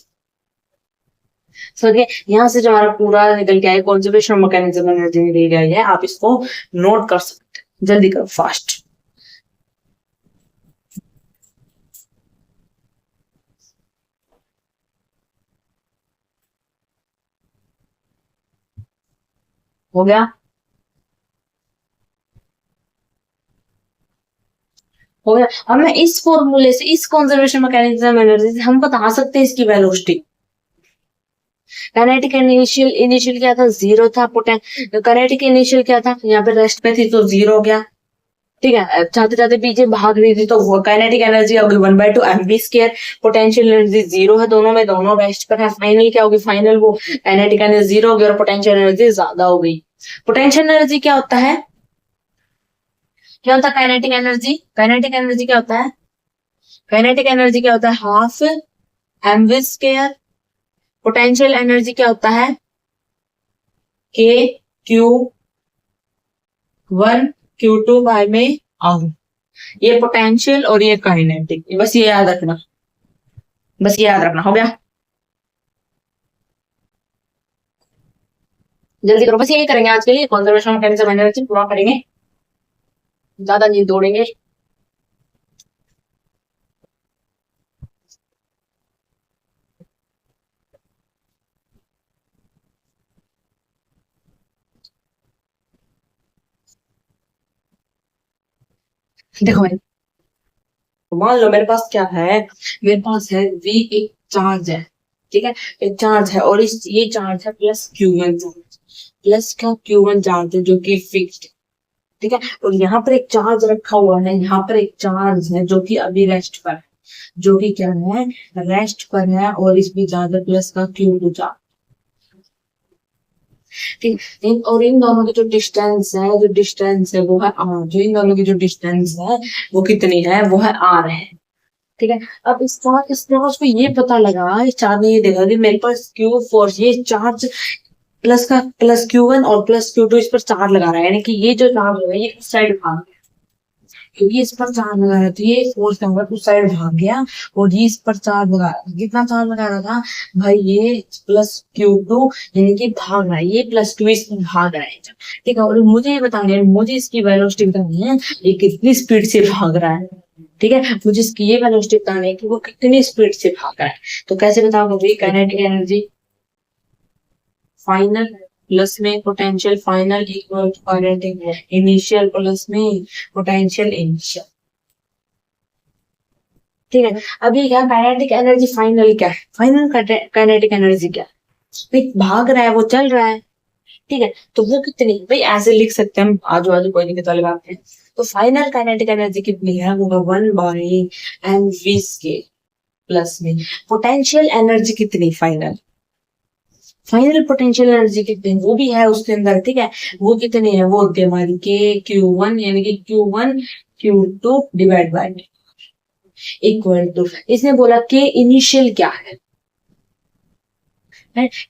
समझिए, यहाँ से जो हमारा पूरा निकल के आया कंजर्वेशन ऑफ मैकेनिज्म एनर्जी दी गई है, आप इसको नोट कर सकते हैं। जल्दी करो, फास्ट। हो गया, हो गया। अब मैं इस फॉर्मूले से, इस कंजर्वेशन मैकेनिज्म एनर्जी से हम बता सकते हैं इसकी वेलोसिटी। काइनेटिक इनिशियल, इनिशियल क्या था, जीरो था। काइनेटिक इनिशियल क्या था, यहाँ पे रेस्ट पे थी तो जीरो हो गया। ठीक है, चाहते चाहते पीछे भाग रही थी तो काइनेटिक एनर्जी होगी 1/2 mv²। पोटेंशियल एनर्जी जीरो है दोनों में, दोनों रेस्ट पर है। फाइनल क्या होगी, फाइनल वो काइनेटिक एनर्जी जीरो होगी और पोटेंशियल एनर्जी ज्यादा हो गई। पोटेंशियल एनर्जी क्या होता है, क्या होता है काइनेटिक एनर्जी, काइनेटिक एनर्जी क्या होता है, काइनेटिक एनर्जी क्या होता है, हाफ mv²। पोटेंशियल एनर्जी क्या होता है, k(q1 q2 बाय में आर)। ये पोटेंशियल और ये काइनेटिक, बस ये याद रखना, बस ये याद रखना। हो गया, जल्दी करो, बस यही करेंगे आज के लिए। कंजर्वेशन ऑफ मैकेनिज्म एनर्जी पूरा करेंगे, ज्यादा नहीं दौड़ेंगे। देखो भाई, मान लो मेरे पास क्या है, मेरे पास है v, एक चार्ज है। ठीक है, एक चार्ज है, और इस ये चार्ज है प्लस q1 चार्ज, प्लस क्या q1 चार्ज है जो कि फिक्स्ड। ठीक है, और यहाँ पर एक चार्ज रखा हुआ है, यहाँ पर एक चार्ज है जो कि अभी रेस्ट पर है, जो कि क्या है, रेस्ट पर है, और इस भी चार्ज है प्लस का q2 चार्ज। ठीक, और इन दोनों की जो डिस्टेंस है, जो डिस्टेंस है वो है r। जो इन दोनों की जो डिस्टेंस है वो कितनी है, वो है r है। ठीक है, अब इस चार्ज को ये पता लगा, इस चार्ज ने ये देखा कि मेरे पास क्यू फोर्स, ये चार्ज प्लस का प्लस q1 और प्लस q2 इस पर चार्ज लगा रहा है, यानी कि ये जो चार्ज है ये इस साइड भाग गया, क्योंकि इस पर चार्ज लगा रहा है तो ये फोर्स क्या होगा, उस साइड भाग गया। और ये इस पर चार्ज लगा, कितना चार्ज लगा रहा था भाई, ये प्लस q2, यानी कि भाग रहा है, ये प्लस q इस पर भाग रहा है। ठीक है, और मुझे ये बताना है, मुझे इसकी वेलोसिटी बतानी है, ये कितनी स्पीड से भाग रहा है। ठीक है, मुझे इसकी ये वेलोसिटी बतानी है कि वो कितनी स्पीड से भाग रहा है। तो कैसे बताओगे, काइनेटिक एनर्जी फाइनल प्लस में potential final equal to kinetic initial plus में पोटेंशियल इनिशियल। ठीक है, अभी क्या काइनेटिक एनर्जी फाइनल क्या है, फाइनल काइनेटिक एनर्जी क्या है, भाई भाग रहा है, वो चल रहा है। ठीक है, तो वो कितनी, भाई ऐसे लिख सकते हैं हम, आजू बाजू कोई दिक्कत वाली बात है। तो फाइनल काइनेटिक एनर्जी कितनी है, वो 1/mv² प्लस में पोटेंशियल एनर्जी कितनी, फाइनल फाइनल पोटेंशियल एनर्जी कितनी, वो भी है उसके अंदर। ठीक है, वो कितनी है, वो होती है हमारी k(q1), यानी कि q1 q2 divide y equal to, इसने बोला के इनिशियल क्या है,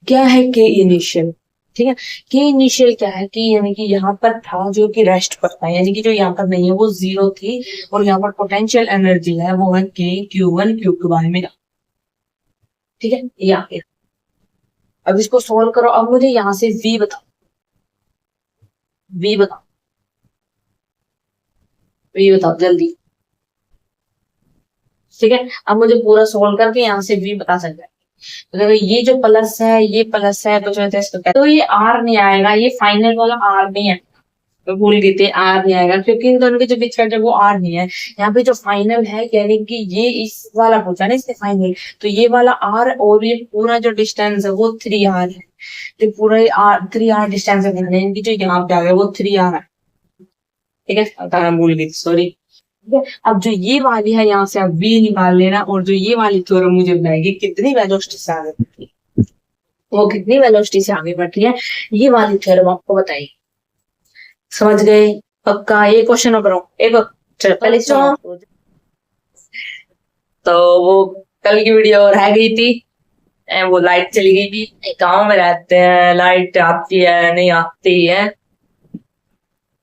क्या है के इनिशियल। ठीक है, के इनिशियल क्या है कि, यानी कि यहाँ पर था जो कि रेस्ट पर था, यानी कि जो यहाँ पर नहीं है वो जीरो थी, और यहाँ पर पोटेंशियल एनर्जी है वो है k(q1 q2 बाय में)। ठीक है, यहाँ पे अब इसको सोल्व करो। अब मुझे यहाँ से v बताओ, v बताओ, v बताओ जल्दी। ठीक है, अब मुझे पूरा सोल्व करके यहाँ से v बता सकते हैं। तो देखो ये जो प्लस है, ये प्लस है, तो तो ये r नहीं आएगा, ये फाइनल वाला r नहीं है, तो भूल गए थे, r नहीं आएगा, क्योंकि इन दोनों के जो बीच का जो वो r नहीं है। यहाँ पे जो फाइनल है, यानी कि ये इस वाला पूछा ना इससे फाइनल, तो ये वाला r और ये पूरा जो डिस्टेंस है वो 3r है। तो पूरा 3r डिस्टेंस है, यानी कि जो यहाँ पे आ गया वो 3r है। ठीक है, बताना भूल गई, सॉरी। ठीक है, अब जो ये वाली है यहाँ से आप v निकाल लेना, और जो ये वाली थ्योरम मुझे बताएगी कितनी वेलोसिटी से आगे बढ़ रही है, वो कितनी वेलोसिटी से आगे बढ़ रही है, ये वाली थ्योरम आपको बताएगी। समझ गए? पक्का? ये क्वेश्चन नंबर एक पहले तो वो कल की वीडियो रह गई थी, वो लाइट चली गई थी। गांव में रहते हैं, लाइट आती है नहीं आती है,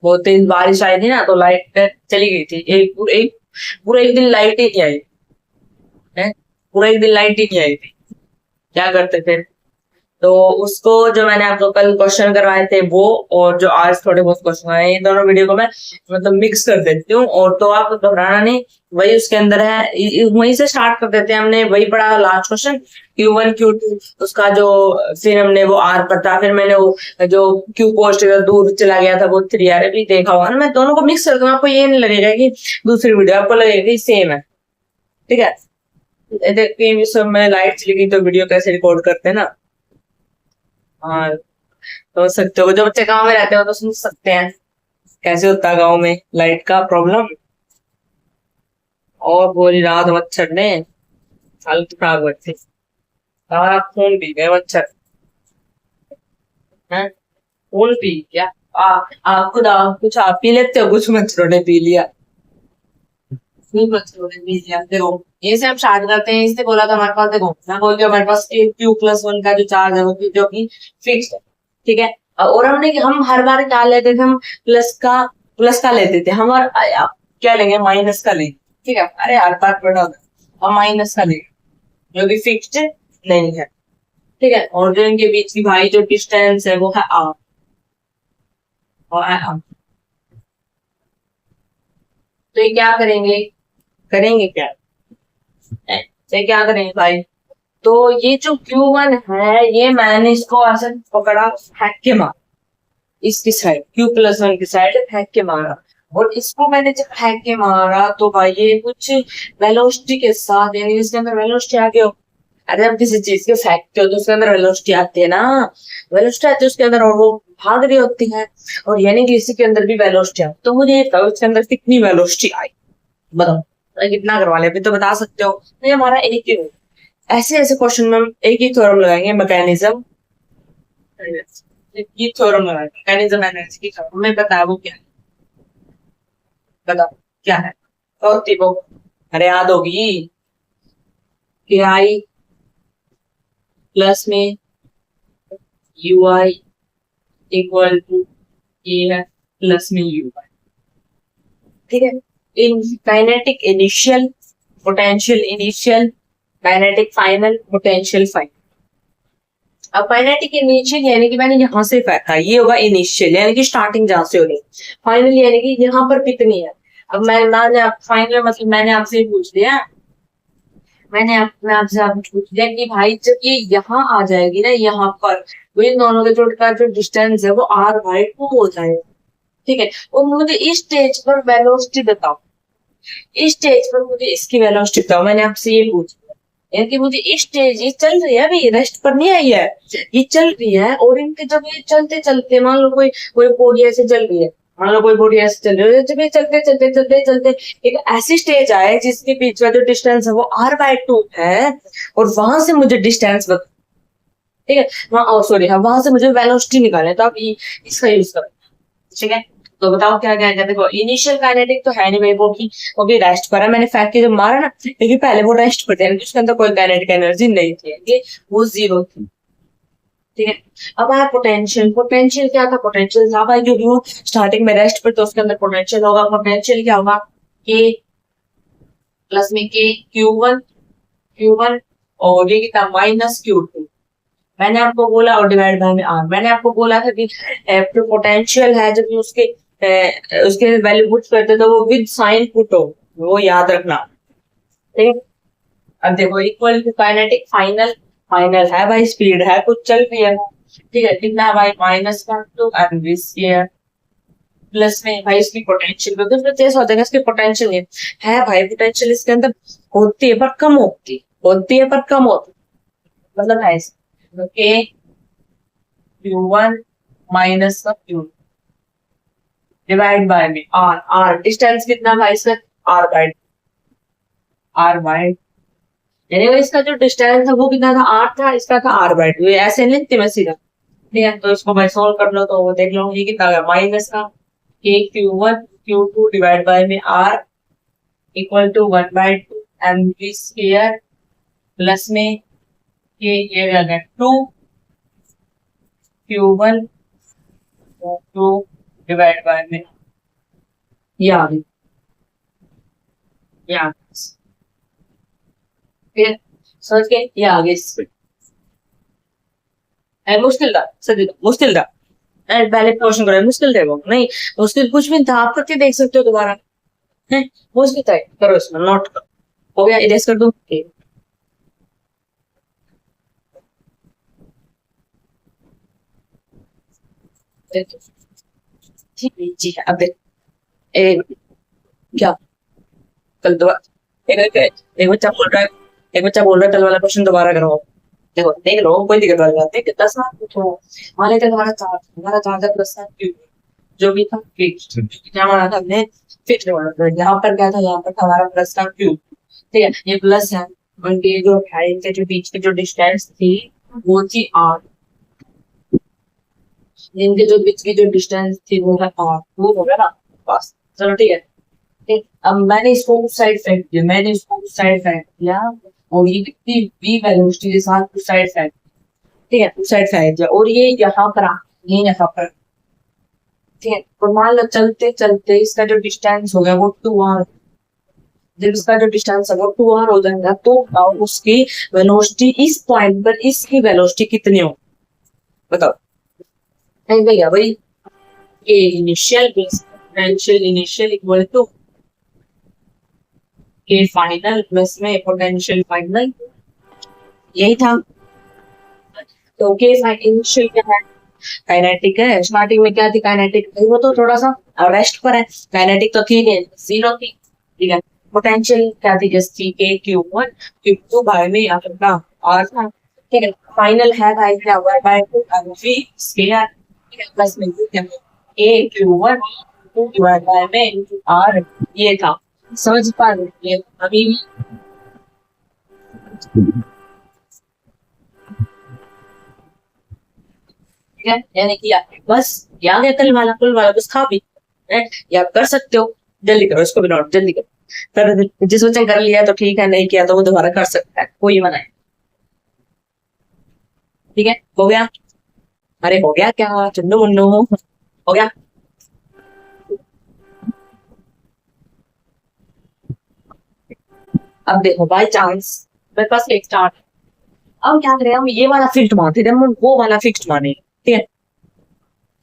बहुत तेज बारिश आई थी ना तो लाइट चली गई थी। पूरा एक दिन लाइट ही नहीं आई है, पूरा एक दिन लाइट ही नहीं आई थी। क्या करते थे? तो उसको जो मैंने आपको कल क्वेश्चन करवाए थे वो, और जो आज थोड़े बहुत क्वेश्चन आए, ये दोनों वीडियो को मैं मतलब मिक्स कर देती हूँ, और तो आप घबराना नहीं, वही उसके अंदर है, वहीं से स्टार्ट कर देते हैं। हमने वही पढ़ा लास्ट क्वेश्चन Q1 Q2, उसका जो फिर हमने वो R पर था, फिर मैंने वो जो Q पोस्ट दूर चला गया था वो 3R भी देखा हुआ ना। मैं दोनों को मिक्स कर दूंगा, आपको ये नहीं लगेगा कि दूसरी वीडियो, आपको लगेगा कि सेम है। ठीक है, देखिए सब में लाइट चली गई तो वीडियो कैसे रिकॉर्ड करते हैं ना। हाँ, तो सकते हो, जो बच्चे गांव में रहते हो तो सुन सकते हैं कैसे होता है गांव में लाइट का प्रॉब्लम। और बोली रात मच्छर ने हालत खराब करती, हमारा खून पी गए मच्छर है। खून पी क्या? खुद कुछ आप पी लेते हो, कुछ मच्छरों ने पी लिया, कुछ मच्छरों ने पी लिया। देखो ये से हम स्टार्ट करते हैं, इससे बोला था हमारे पास, देखो मैं बोलती हूँ हमारे पास Q+1 का जो चार्ज है वो जो कि फिक्स है। ठीक है, और हमने हम हर बार क्या लेते थे, हम प्लस का लेते थे, हम और क्या लेंगे, माइनस का लेंगे। ठीक है, अरे हर बार बड़ा होगा, हम माइनस का लेंगे जो कि फिक्स्ड नहीं है। ठीक है, और जो इनके बीच की भाई जो डिस्टेंस है वो है R, और R। तो ये क्या करेंगे, क्या ये क्या करेंगे भाई, तो ये जो Q1 है ये मैंने इसको ऐसे पकड़ा, फेंक के मारा इसकी साइड, Q+1 की साइड फेंक के मारा, और इसको मैंने जब फेंक के मारा तो भाई ये कुछ वेलोसिटी के साथ, यानी इसके अंदर वेलोसिटी आ गई। अरे आप किसी चीज को फेंकते हो तो उसके अंदर वेलोसिटी आती है ना, वेलोसिटी आती है उसके अंदर, और वो भाग रही होती है, और यानी कि इसी के अंदर भी वेलोसिटी आती है। तो मुझे ये बताओ इसके अंदर कितनी वेलोसिटी आई, बताओ कितना करवा ले, अभी तो बता सकते हो नहीं, हमारा एक ही है। ऐसे ऐसे क्वेश्चन में हम एक ही थ्योरम लगाएंगे, मैकेनिज्म, ये थ्योरम लगाएंगे मैकेनिज्म एनर्जी की थ्योरम में, बताया वो क्या है, बताओ क्या है। और वो अरे याद होगी कि आई प्लस में यू आई इक्वल टू ये है प्लस में यू आई। ठीक है, in kinetic initial, potential initial, kinetic final, potential final. अब काइनेटिक इनिशियल यानी कि मैंने यहाँ से फेंका, ये होगा इनिशियल यानी कि स्टार्टिंग जहां से हो रही, फाइनल यानी कि यहाँ पर कितनी है। अब मैंने फाइनल मतलब मैंने आपसे पूछ लिया, आपसे पूछ लिया कि भाई जब ये यहाँ आ जाएगी ना, यहाँ पर तो इन दोनों के जोड़ का जो डिस्टेंस है वो R/2 हो जाएगा। ठीक है, और मुझे इस स्टेज पर वेलोसिटी बताओ, इस स्टेज पर मुझे इसकी वेलोसिटी बताओ, मैंने आपसे ये पूछा, यानी कि मुझे इस स्टेज, ये चल रही है अभी, रेस्ट पर नहीं आई है, ये चल रही है, और इनके जब ये चलते चलते, मान लो कोई कोई बॉडी ऐसे चल रही है, मान लो कोई बॉडी ऐसे चल रही है, जब ये चलते चलते चलते चलते एक ऐसी स्टेज आए जिसके बीच का जो डिस्टेंस है वो R/2 है, और वहां से मुझे डिस्टेंस बता। ठीक है, वहां सॉरी हाँ, वहां से मुझे वेलोसिटी निकालना है, तो आप इसका यूज करें। ठीक है, तो बताओ क्या क्या है। देखो इनिशियल काइनेटिक तो है नहीं भाई, वो भी रेस्ट पर है, मैंने फेंक के जो मारा ना, लेकिन पहले वो रेस्ट पर थे, उसके अंदर कोई काइनेटिक एनर्जी नहीं थी, वो 0 थी। ठीक है, अब आया पोटेंशियल, पोटेंशियल क्या था, पोटेंशियल था भाई क्योंकि वो स्टार्टिंग में रेस्ट पर, तो उसके अंदर पोटेंशियल होगा, पोटेंशियल क्या होगा, के प्लस में के Q1 और ये कितना -Q2। मैंने आपको बोला, और डिवाइड बाय में R, मैंने आपको बोला था कि जो पोटेंशियल है जब उसके वैल्यू पुट करते तो वो विद साइन पुट हो, वो याद रखना। ठीक है, अब देखो equal to kinetic final, final है भाई, स्पीड है कुछ चल रही है। ठीक है, कितना है भाई -2 एंड दिस ईयर प्लस में भाई इसकी पोटेंशियल, तो तेज हो जाएगा इसकी पोटेंशियल है भाई, पोटेंशियल इसके अंदर होती है पर कम होती है पर कम होती, मतलब है के Q1 माइनस का Q डिवाइड बाय में R डिस्टेंस कितना भाई इसका r/2 यानी वो इसका जो डिस्टेंस था वो कितना था, r था, इसका था r/2। ये ऐसे नहीं लिखते मैं सीधा, ठीक है। तो इसको मैं सोल्व कर लो तो वो देख लो ये कितना आ गया, माइनस का k(q1)(q2) डिवाइड बाय में r equal to 1/2 mv square plus में ये आ गया 2q1(2) डिवाइड बाय में ये आ गई, ये आ गई, फिर समझ के ये आ गई स्पीड। मुश्किल था सदी, मुश्किल था। पहले क्वेश्चन करो, मुश्किल थे वो नहीं, मुश्किल कुछ भी था, आप करके देख सकते हो दोबारा है। मुश्किल था, करो इसमें नोट करो। हो गया, इरेज कर दो। जी अब देख क्या कल दोबारा एक बच्चा बोल रहा है, कल वाला क्वेश्चन दोबारा करो। देखो देख लो, कोई दिक्कत वाली बात नहीं। 10 मार्क पूछो, मान लेते हमारा चार्जर प्लस था क्यू, जो भी था फिक्स्ड, क्या माना था हमने, फिक्स्ड माना था। यहाँ पर क्या था, यहाँ पर हमारा प्लस था क्यू, ठीक है। ये प्लस है, उनके जो है इनके जो बीच की जो डिस्टेंस थी वो थी r, इनके जो बीच की जो डिस्टेंस थी वो है r, वो हो गया ना बस। चलो ठीक है, ठीक। अब मैंने इसको उस साइड फेंक दिया, और ये कितनी v वेलोसिटी के साथ उस साइड फेंक, ठीक है, उस साइड फेंक दिया, और ये यहाँ पर ये यहाँ पर, ठीक है। और मान लो चलते चलते इसका जो डिस्टेंस हो गया वो 2r, जब इसका जो डिस्टेंस है वो 2r हो जाएगा तो उसकी वेलोसिटी इस पॉइंट पर, इसकी वेलोसिटी कितनी हो बताओ। नहीं भैया भाई, ये initial potential initial equal to k final plus में पोटेंशियल फाइनल, यही था। तो के इनिशियल क्या है, काइनेटिक है। स्टार्टिंग में क्या थी काइनेटिक, वो तो थोड़ा सा रेस्ट पर है, काइनेटिक तो थी नहीं, 0 थी, ठीक है। पोटेंशियल क्या थी, जस्ट थी k(q1)(q2) बाय में अपना r था, ठीक है। फाइनल है भाई क्या, 1/2 mv स्क्वायर, ठीक है, प्लस में k(q1)(q2) डिवाइड बाय में r, ये था। समझ पा रहे हैं अभी भी, ठीक है। यानी कि बस यहाँ गया कुल वाला बस था भी, या कर सकते हो, जल्दी करो इसको भी नोट जल्दी करो। पर जिस बच्चे कर लिया तो ठीक है, नहीं किया तो वो दोबारा कर सकता है, कोई मना है, ठीक है। हो गया, अरे हो गया क्या चुन्नू मुन्नू, हो गया। अब देखो बाय चांस मेरे पास एक स्टार्ट, अब क्या करें, हम ये वाला फिक्स्ड मानते थे, हम वो वाला फिक्स्ड माने, ठीक है।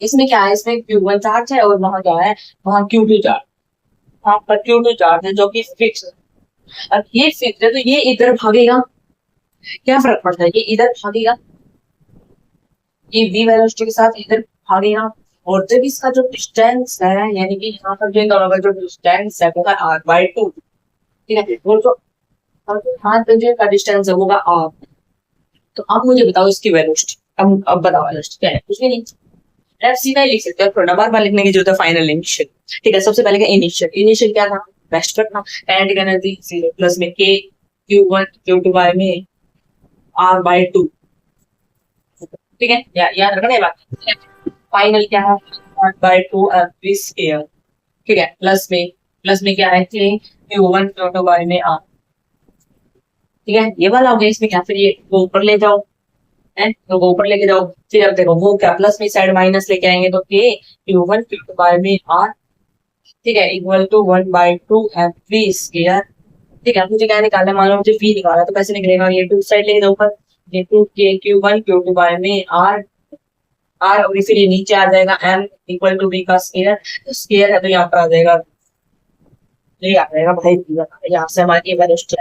इसमें क्या है, इसमें q1 चार्ज है और वहां क्या है, वहां q2 चार्ज, वहां पर q2 चार्ज है जो कि फिक्स है। अब ये फिक्स है तो ये इधर भागेगा, क्या फर्क पड़ता है, ये इधर भागेगा, ये v वेलोसिटी के साथ इधर भागेगा। और जब इसका जो डिस्टेंस है, यानी कि यहाँ पर जो दोनों का जो डिस्टेंस है वो है r/2, ठीक है। वो जो हाथ पे का डिस्टेंस है वो है r। तो अब मुझे बताओ इसकी वेलोसिटी, अब बताओ वेलोसिटी क्या है, कुछ भी नहीं, आप सीधा ही लिख सकते हो, थोड़ा बार लिखने की जरूरत है। फाइनल इनिशियल, ठीक है। सबसे पहले क्या इनिशियल क्या था, रेस्ट करना, काइनेटिक एनर्जी 0 प्लस में k(q1)(q2) बाय में r/2, ठीक है। याद रखना ये बात। फाइनल क्या है, 1/2 mv स्क्वायर, ठीक है, प्लस में क्या है q1(q2) बाय में r, ठीक है। ये वाला हो गया। इसमें क्या, फिर ये वो ऊपर ले जाओ, है तो वो ऊपर लेके जाओ, फिर अब देखो वो क्या प्लस में साइड माइनस लेके आएंगे तो k(q1)(q2) बाय में r, ठीक है, इक्वल टू 1/2 mv स्क्वायर, ठीक है। मुझे क्या निकालना है, मान लो मुझे v निकाला तो कैसे निकलेगा, ये टू साइड लेके जाओ ऊपर, ये k(q1)(q2) बाय में r, और फिर ये नीचे आ जाएगा m इक्वल टू v का स्क्वायर, तो स्क्वायर है तो यहाँ पर आ जाएगा, ये आ जाएगा भाई, यहाँ से हमारी ये वेलोसिटी।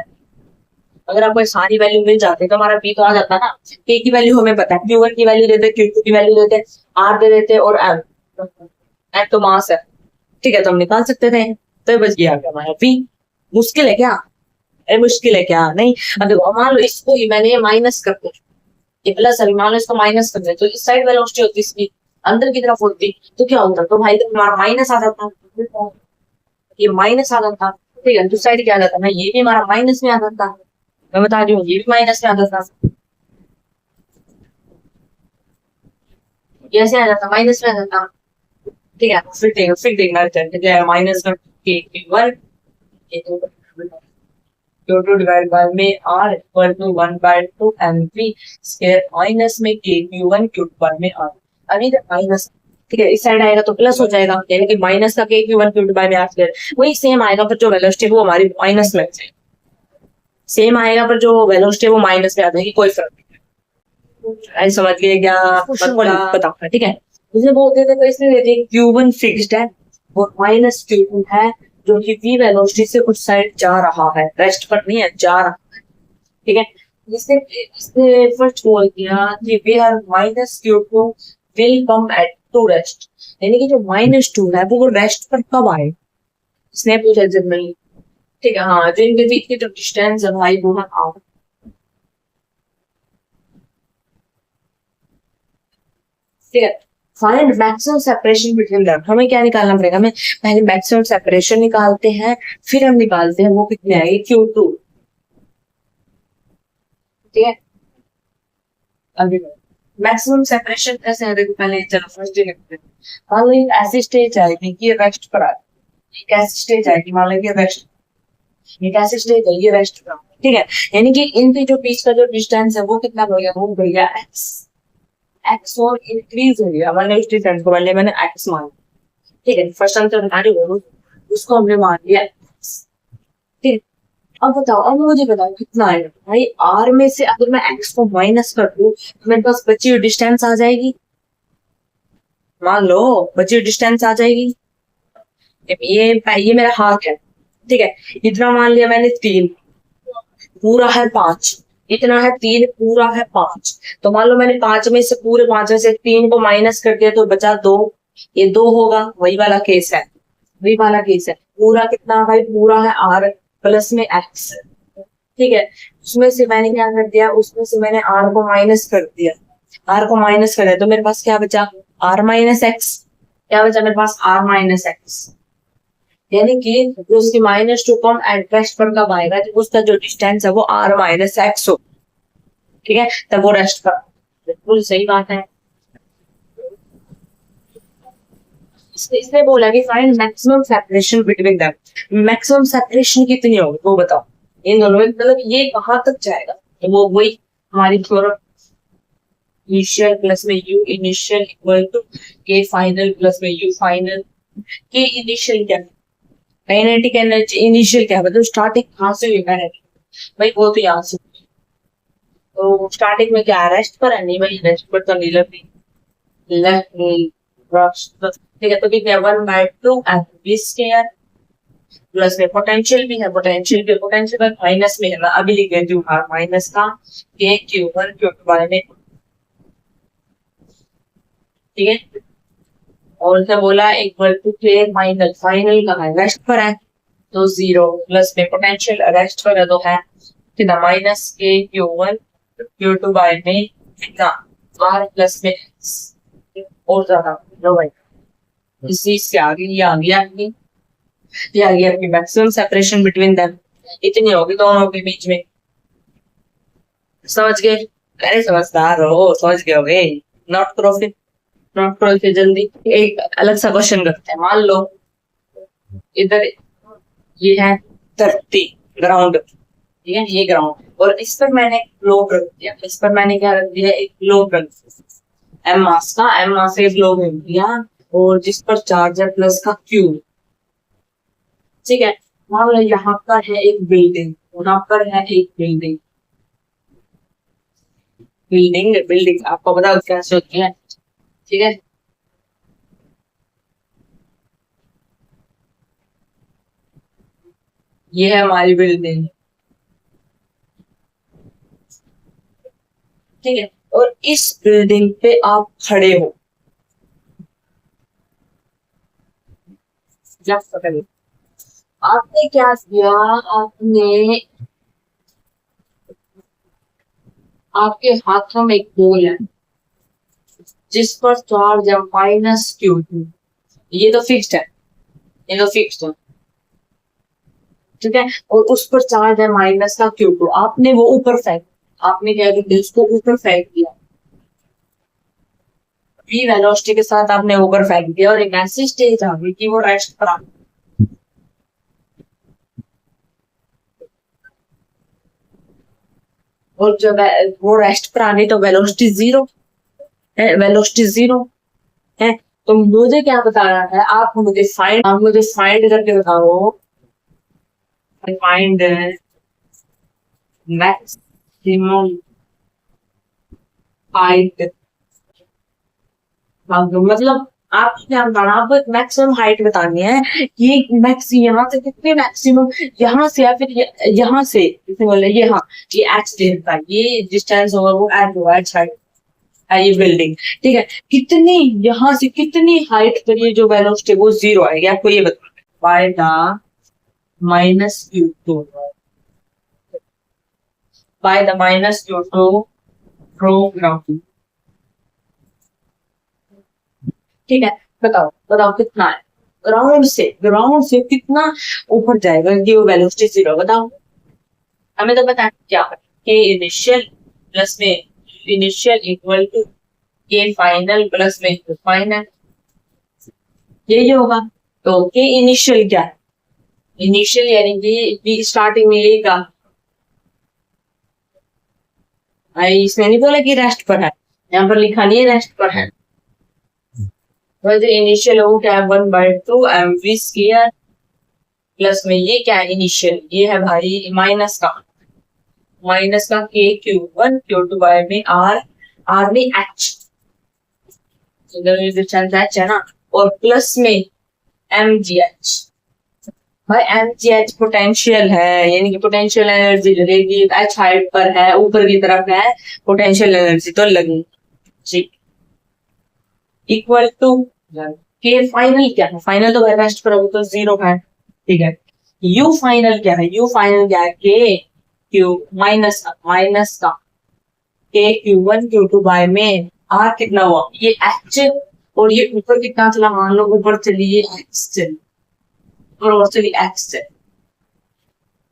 अगर आपको सारी वैल्यू मिल जाती तो हमारा p तो आ जाता ना। k की वैल्यू हमें पता है, q1 की वैल्यू देते, q2 की वैल्यू देते, r दे देते और m तो मास है, ठीक है, तो हम निकाल सकते थे। तो बस ये आ गया हमारा p। मुश्किल है क्या, अरे मुश्किल है क्या, नहीं। अब देखो मान लो इसको ही मैंने माइनस कर दिया, ये प्लस अभी मान लो इसको माइनस कर दिया, तो इस साइड वेलोसिटी होती इसकी अंदर की तरफ होती तो क्या होता, तो भाई माइनस आ जाता, ये माइनस आ जाता, ठीक है, तो साइड क्या आ जाता है, ये भी हमारा माइनस में आ जाता है, मैं बता रही हूँ ये भी माइनस में आ जाता है, कैसे आ जाता, माइनस में आ जाता। ठीक है, फिर देखना चाहते हैं माइनस में K one Q two divide by में R equal to one by two M P square minus में K Q one Q by में आर। अभी तक माइनस, ठीक है, इस साइड आएगा तो प्लस हो जाएगा, यानी कि माइनस का k Q one Q by में आर स्क्वायर वही सेम आएगा, पर जो वेलोसिटी वो हमारी माइनस में सेम आएगा, पर जो वेलोसिटी वो माइनस में आ जाएगी, कोई फर्क नहीं। ऐसे समझ गए क्या, बताओ, ठीक है। इसे बोलते थे तो इसलिए देते हैं क्यू वन फिक्स्ड है और माइनस क्यू टू है, जो कि v वेलोसिटी से उस साइड जा रहा है, रेस्ट पर नहीं है, जा रहा है, ठीक है। इसने इसने फर्स्ट बोल दिया कि we are minus q two will come at to rest, यानी कि जो माइनस टू है वो रेस्ट पर कब आए, इसने पूछा जनरली, ठीक है। हाँ, जो इनके बीच की जो डिस्टेंस है भाई वो है आर, ठीक है। Find maximum separation between them, हमें क्या निकालना पड़ेगा, हमें पहले मैक्सिमम सेपरेशन निकालते हैं, फिर हम निकालते हैं वो कितने आएगी क्यू टू, ठीक है। अभी मैक्सिमम सेपरेशन कैसे है, देखो पहले चलो फर्स्ट डे लिखते हैं। मान लो ऐसी स्टेज आएगी कि ये रेस्ट पर आ, कैसी स्टेज आएगी, मान लो ये रेस्ट, ये कैसी स्टेज है, ये रेस्ट पर, ठीक है। यानी कि इनके जो बीच का जो डिस्टेंस है वो कितना हो गया, वो बढ़ गया एक्स, एक्स और इंक्रीज हो गया, मैंने उस डिस्टेंस को पहले मैंने एक्स मान, ठीक है। फर्स्ट आंसर बना रही हूँ, उसको हमने मान लिया x, ठीक है। अब बताओ, अब मुझे बताओ कितना आएगा भाई, आर में से अगर मैं एक्स को माइनस कर दूं तो मेरे पास बची हुई डिस्टेंस आ जाएगी, मान लो बची हुई डिस्टेंस आ जाएगी, ये मेरा हाथ है, ठीक है। इतना मान लिया मैंने तीन, पूरा है पांच, इतना है तीन, पूरा है पांच, तो मान लो मैंने पांच में से पूरे पांच में से तीन को माइनस कर दिया तो बचा दो, ये दो होगा, वही वाला केस है, वही वाला केस है। पूरा कितना भाई, पूरा है आर प्लस में एक्स, ठीक है। उसमें से मैंने क्या कर दिया, उसमें से मैंने आर को माइनस कर दिया, आर को माइनस कर दिया तो मेरे पास क्या बचा, आर माइनस एक्स, क्या बचा मेरे पास, आर माइनस एक्स, यानी कि जो उसकी माइनस टू कम एट पर कब आएगा, जब उसका जो डिस्टेंस है वो आर माइनस एक्स हो, ठीक है, तब वो रेस्ट पर, बिल्कुल सही बात है। इसने बोला कि find maximum separation between them, maximum separation कितनी होगी वो बताओ, इन दोनों में, मतलब ये कहाँ तक जाएगा, तो वो वही हमारी थ्योरम, इनिशियल प्लस में u initial equal to k final plus में यू फाइनल। के इनिशियल क्या है, काइनेटिक एनर्जी इनिशियल क्या है, मतलब स्टार्टिंग कहाँ से हुई काइनेटिक, भाई वो तो यहाँ से, तो स्टार्टिंग में क्या है, रेस्ट पर है, नहीं भाई रेस्ट पर तो नहीं लगी, लेफ्ट, ठीक है। तो कितने, one by two m v square plus में पोटेंशियल भी है, पोटेंशियल माइनस में है, मैं अभी लिख देती हूँ माइनस का k Q one Q two by में, ठीक है। और क्या बोला, equal to k minus, final का है रेस्ट पर है तो जीरो, प्लस में पोटेंशियल रेस्ट पर है तो है कितना, minus k Q one Q two by में कितना, आर प्लस में और ज्यादा, लो भाई इसी से आगे ये आ गया, ये आ गया आपकी मैक्सिमम सेपरेशन बिटवीन देम, इतनी होगी दोनों के बीच में, समझ गए, अरे समझदार हो, समझ गए होगे, नोट करो फिर, नोट करो फिर जल्दी। एक अलग सा क्वेश्चन करते हैं, मान लो इधर ये है धरती, ग्राउंड, ठीक है, ये ग्राउंड, और इस पर मैंने ग्लोब रख दिया, इस पर मैंने क्या रख दिया, एक ग्लोब रख दिया, एम मास का, एम मास से ग्लोब रख दिया, और जिस पर चार्ज है प्लस का क्यूब, ठीक है। मान लो यहाँ पर है एक बिल्डिंग, यहाँ पर है एक बिल्डिंग, बिल्डिंग बिल्डिंग आपको पता कैसे होती है, ठीक है। ये है हमारी बिल्डिंग, ठीक है, और इस बिल्डिंग पे आप खड़े हो, जब पकड़े, आपने क्या किया, आपने, आपके हाथों में एक बॉल है जिस पर चार्ज है माइनस क्यू टू, ये तो फिक्स्ड है, ये तो फिक्स्ड है, ठीक है, और उस पर चार्ज है माइनस का Q2, आपने वो ऊपर फेंक, आपने क्या किया, उसको ऊपर फेंक दिया, v वेलोसिटी के साथ आपने ऊपर फेंक दिया, और एक ऐसी स्टेज आ गई कि वो रेस्ट पर आ गई। और जब वो रेस्ट पर आ गई तो वेलोसिटी जीरो है, वेलोसिटी जीरो है। तो मुझे क्या बताना है, आप मुझे फाइंड करके बताओ, फाइंड मैक्सिमम हाइट, मतलब आपको क्या बताना, आपको एक मैक्सिमम हाइट बतानी है, ये मैक्स यहाँ से कितने मैक्सिमम, यहाँ से या फिर यहाँ से, जैसे बोले ये, हाँ ये एच देता है, ये डिस्टेंस होगा वो एच होगा, एच हाइट है ये बिल्डिंग, ठीक है, कितनी यहाँ से कितनी हाइट पर ये जो वेलोसिटी वो जीरो आएगी, आपको ये बताना है, by the minus Q2, by the minus Q2 program, ठीक है, बताओ बताओ कितना है, ग्राउंड से कितना ऊपर जाएगा कि वो वेलोसिटी जीरो, बताओ हमें, तो बताना क्या है, के इनिशियल प्लस में initial equal to k final plus में फाइनल, यही होगा। तो के इनिशियल क्या है, इनिशियल यानी कि स्टार्टिंग में यही का, इसमें नहीं बोला कि रेस्ट पर है, यहाँ पर लिखा नहीं है रेस्ट पर है, इनिशियल हो क्या है 1/2 mv स्क्वायर, प्लस में ये क्या है इनिशियल, ये है भाई माइनस का Q1 Q2 बाय में R में H, डिस्टेंस H है ना, और प्लस में mgh, भाई mgh पोटेंशियल है, यानी कि पोटेंशियल एनर्जी लगेगी, H हाइट पर है, ऊपर की तरफ है, पोटेंशियल एनर्जी तो लगेगी, ठीक, इक्वल टू के फाइनल क्या है, फाइनल तो रेस्ट पर तो जीरो है, ठीक है, यू फाइनल क्या है, यू फाइनल क्या है, के क्यू माइनस का के Q1 Q2 बाय में R कितना हुआ, ये एच, और ये ऊपर कितना चला, मान लो ऊपर चलिए एक्स चली, और चलिए एक्स चली,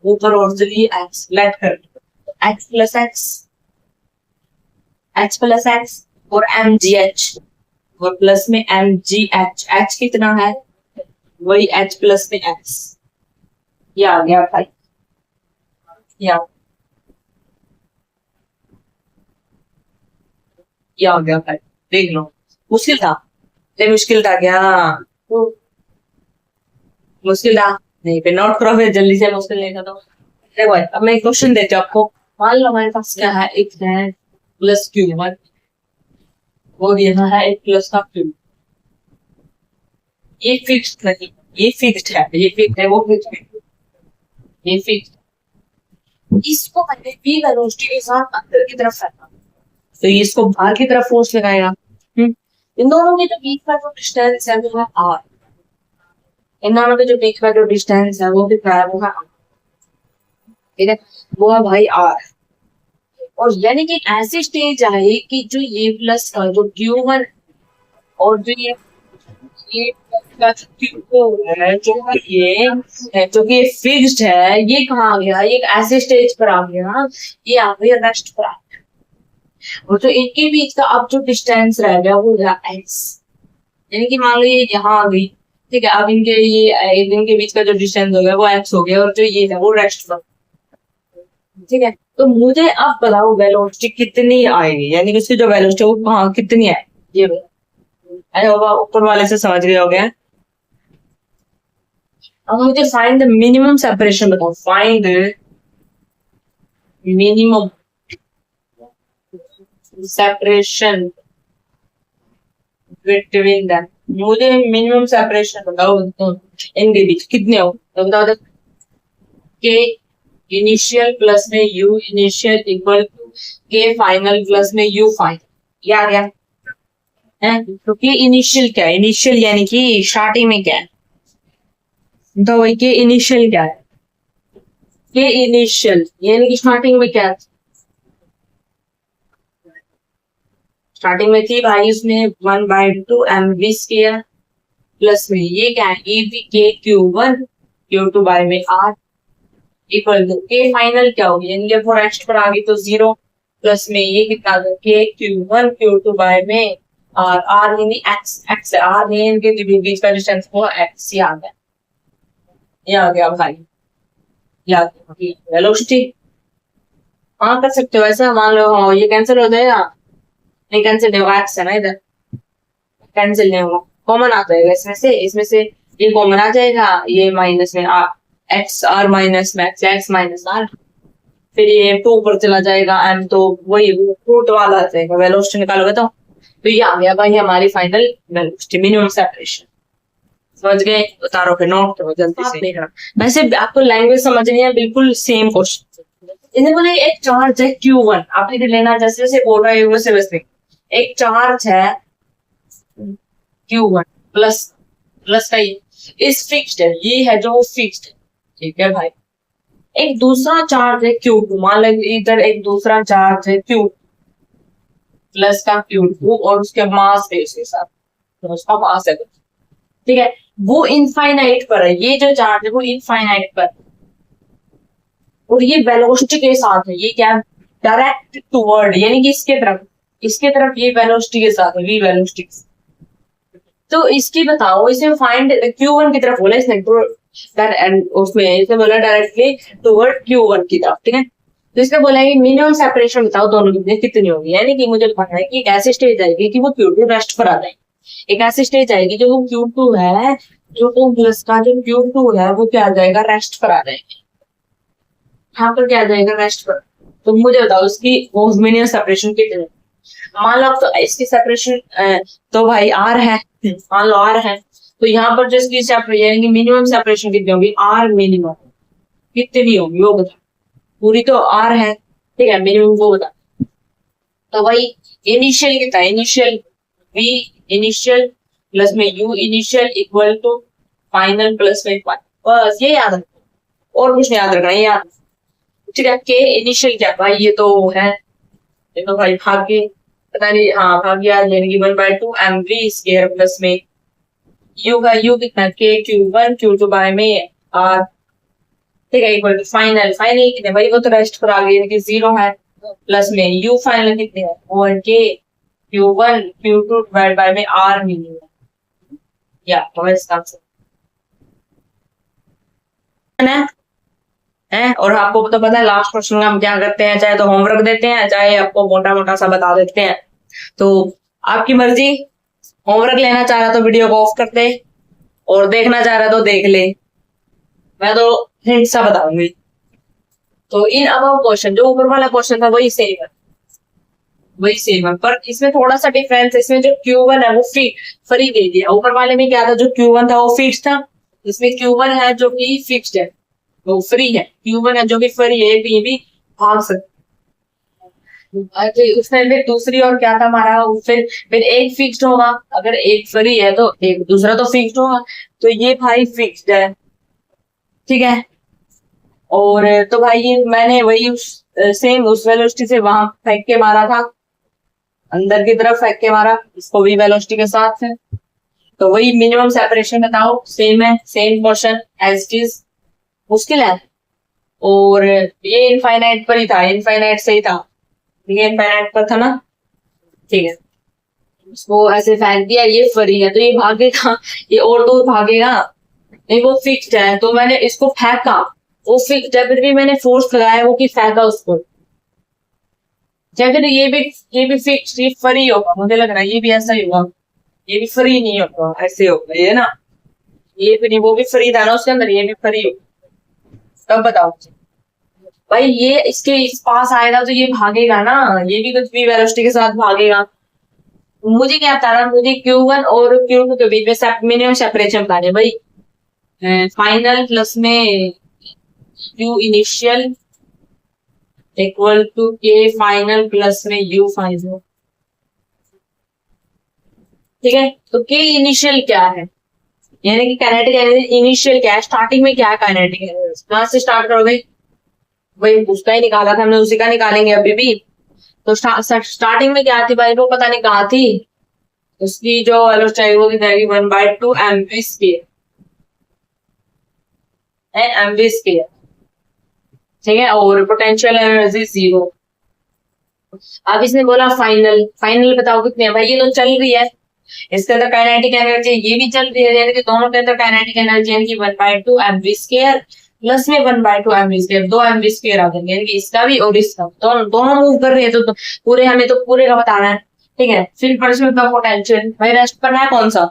ऊपर और चलिए एक्स, लेट कर एक्स प्लस एक्स और mgh, और प्लस में mgh, h कितना है, वही h प्लस में x, ये आ गया भाई, ये आ गया भाई, देख लो, मुश्किल था, मुश्किल था क्या, मुश्किल था नहीं, पे नोट करो फिर जल्दी से, मुश्किल नहीं था तो देखो भाई, अब मैं एक क्वेश्चन देती हूँ आपको, मान लो हमारे पास क्या है, एक है प्लस Q1 और यहाँ है एक प्लस का Q, ये फिक्स्ड नहीं, ये फिक्स्ड है, ये फिक्स्ड है, वो फिक्स्ड है, ये फिक्स्ड, इसको मैंने v वेलोसिटी के साथ अंदर की तरफ फेंका, तो ये इसको बाहर की तरफ फोर्स लगाएगा, इन दोनों के जो बीच का जो डिस्टेंस है वो है r, इन दोनों के जो बीच का जो डिस्टेंस है वो कितना है, वो है r, ठीक है, वो है भाई r, और यानी कि ऐसी स्टेज आई कि जो ये प्लस का जो Q1 और जो ये है जो कि ये फिक्स्ड है, ये कहाँ आ गया, ये ऐसे स्टेज पर आ गया, ये आ गया रेस्ट पर आ गया, और जो इनके बीच का अब जो डिस्टेंस रह गया वो रहा x, यानी कि मान लो ये यहाँ आ गई, ठीक है, अब इनके बीच का जो डिस्टेंस हो गया वो x हो गया, और जो ये है वो रेस्ट पर, ठीक है, तो मुझे अब बताओ वेलोसिटी कितनी आएगी, यानी कि उसकी जो वेलोसिटी वो कहाँ कितनी है, ये ऊपर वाले से समझ गए हो गया। अब मुझे फाइंड द मिनिमम सेपरेशन बताओ, find minimum separation between them, मुझे मिनिमम सेपरेशन बताओ इनके बीच कितने हो, तो बताओ, के इनिशियल प्लस में u initial equal to k final plus में यू फाइनल, ये आ गया है, तो के इनिशियल क्या है, इनिशियल यानी कि स्टार्टिंग में क्या है, तो वही के इनिशियल क्या है, के इनिशियल यानी कि स्टार्टिंग में क्या है, स्टार्टिंग में थी भाई उसमें 1/2 mv स्क्वायर, प्लस में ये क्या है, ए बी के Q1 Q2 बाय में R, equal to k final क्या होगी, यानी कि फॉर एक्स पर आ गई तो 0 प्लस में ये कितना आ गया के Q1 Q2 बाय में और आर यानी एक्स एक्स आर यानी के बीच का डिस्टेंस वो एक्स ही आ गया, ये आ गया भाई, या वेलोसिटी। हाँ कर सकते हो ऐसा, मान लो हाँ, ये कैंसिल हो जाएगा, नहीं कैंसिल नहीं होगा, एक्स है ना इधर, कैंसिल नहीं होगा, कॉमन आ जाएगा इसमें से ये कॉमन आ जाएगा, ये माइनस में आर एक्स आर माइनस में एक्स माइनस आर, फिर ये 2 ऊपर चला जाएगा एम, तो वही रूट वाला आ जाएगा, वेलोसिटी निकालोगे तो ये आ गया भाई हमारी फाइनल वेलोसिटी, मिनिमम सेपरेशन। समझ गए, उतारो फिर नोट करो जल्दी से देखना। वैसे आपको लैंग्वेज समझनी है, बिल्कुल सेम क्वेश्चन। इन्हें बोले एक चार्ज है Q1, आपने इधर लेना जैसे जैसे बोल रहा है वैसे वैसे, एक चार्ज है Q1 प्लस प्लस का इस फिक्स्ड है, ये है जो फिक्स्ड है, ठीक है भाई। एक दूसरा चार्ज है Q2, मान लीजिए इधर एक दूसरा चार्ज है Q प्लस का Q2 और उसके मास है उसके साथ, तो उसका मास है, ठीक है, वो इनफाइनाइट पर है, ये जो चार्ज है वो इनफाइनाइट पर, और ये वेलोसिटी के साथ है, ये क्या डायरेक्ट टुवर्ड यानी कि इसके तरफ ये वेलोसिटी के साथ है, वी वेलोसिटी। तो इसकी बताओ, इसे फाइंड Q1 की तरफ बोला इसने, उसमें इसे बोला डायरेक्टली टुवर्ड Q1 की तरफ, ठीक है। तो इसका बोला है कि मिनिमम सेपरेशन बताओ दोनों के बीच कितनी होगी, यानी कि मुझे पता है कि एक ऐसी स्टेज आएगी कि वो Q2 रेस्ट पर आ जाएगी, एक ऐसी स्टेज आएगी जो वो Q2 है, जो तो प्लस का जो Q2 है वो क्या आ जाएगा, रेस्ट पर आ जाएगी, यहाँ पर क्या आ जाएगा, रेस्ट पर। तो मुझे बताओ इसकी वो मिनिमम सेपरेशन कितनी, मान लो तो इसकी सेपरेशन तो भाई आर है, मान लो आर है, तो यहाँ पर जो इसकी सेपरेशन मिनिमम सेपरेशन कितनी होगी, आर मिनिमम कितनी होगी वो बता, पूरी तो आर है, ठीक है, मिनिमम वो बता। तो भाई इनिशियल कितना है, इनिशियल वी इनिशियल प्लस में u initial equal to final plus में 1, बस ये याद रखो और कुछ नहीं याद रखना, ये याद, ठीक है। के इनिशियल क्या भाई, ये तो है, ये तो भाई भाग्य पता नहीं, हाँ भाग्य यानी कि 1/2 mv स्क्वायर प्लस में यू का यू कितना के Q1 Q2 बाय में आर, ठीक है, इक्वल टू फाइनल कितने भाई, वो तो रेस्ट पर आ गई यानी कि 0 है, प्लस में यू फाइनल कितने है, वो है के Q1 Q2 डिवाइड बाय में आर मिनिमम, या तो इसका आंसर है। और आपको तो पता है लास्ट क्वेश्चन में हम क्या करते हैं, चाहे तो होमवर्क देते हैं, चाहे आपको मोटा मोटा सा बता देते हैं, तो आपकी मर्जी, होमवर्क लेना चाह रहा तो वीडियो को ऑफ कर दे और देखना चाह रहा तो देख ले, मैं तो हिंट सा बताऊंगी। तो इन अबव क्वेश्चन जो ऊपर वाला क्वेश्चन था वही सेम है, पर इसमें थोड़ा सा डिफरेंस, इसमें जो Q1 है वो फ्री दे दिया, ऊपर वाले में क्या था, जो Q1 था वो फिक्स था, इसमें Q1 है जो कि फिक्स्ड है, वो फ्री है, Q1 है जो कि फ्री है, ये भी भाग सकते। उसमें फिर दूसरी और क्या था हमारा, फिर एक फिक्स्ड होगा, अगर एक फ्री है तो एक दूसरा तो फिक्स्ड होगा, तो ये भाई फिक्स्ड है, ठीक है। और तो भाई ये मैंने वही सेम उस वेलोसिटी से वहां फेंक के मारा था, अंदर की तरफ फेंक के मारा, इसको भी वेलोसिटी के साथ है, तो वही मिनिमम सेपरेशन बताओ, सेम है, same question as it is, मुश्किल है, और ये इनफाइनाइट पर ही था, इनफाइनाइट से ही था, ये इनफाइनाइट पर था ना, ठीक है, उसको ऐसे फेंक दिया, ये फ्री है तो ये भागेगा, ये और दूर भागेगा, नहीं वो फिक्स्ड है, तो मैंने इसको फेंका, वो फिक्स्ड है, फिर भी मैंने फोर्स लगाया वो कि फेंका उसको, जैसे ये भी फिक्स्ड, ये फ्री होगा, मुझे लग रहा है ये भी ऐसा ही होगा, ये भी फ्री नहीं होगा, ऐसे होगा ये ना, ये भी नहीं, वो भी फ्री था ना उसके अंदर, ये भी फ्री होगा, तब बताओ भाई, ये इसके इस पास आएगा तो ये भागेगा ना, ये भी कुछ भी वेलोसिटी के साथ भागेगा। मुझे क्या बता रहा, मुझे Q1 और Q2 के बीच में मिनिमम सेपरेशन बता रहे भाई, फाइनल प्लस में Q initial equal to k final plus में U फाइनल, ठीक है। तो के इनिशियल क्या है, यानी कि काइनेटिक एनर्जी इनिशियल क्या है, स्टार्टिंग में क्या है काइनेटिक एनर्जी, कहां से स्टार्ट करोगे, वही उसका ही निकाला था हमने, उसी का निकालेंगे अभी भी। तो स्टार्टिंग में क्या थी भाई, वो पता नहीं कहाँ थी, उसकी जो वेलोसिटी वो कितनी 1/2 mv स्क्वायर है, mv स्क्वायर, ठीक है, और पोटेंशियल एनर्जी 0। अब इसने बोला फाइनल, फाइनल बताओ कितने है भाई, ये तो चल रही है, इसके अंदर काइनेटिक एनर्जी ये भी चल रही है, यानी कि दोनों के अंदर काइनेटिक एनर्जी यानी कि 1/2 mv² प्लस में 1/2 mv², 2 mv² आ जाएंगे, यानी कि इसका भी और इसका दोनों मूव कर रहे हैं, तो पूरे हमें तो पूरे का बताना है। ठीक है, फिर परसेंट का पोटेंशियल भाई रेस्ट पर है कौन सा,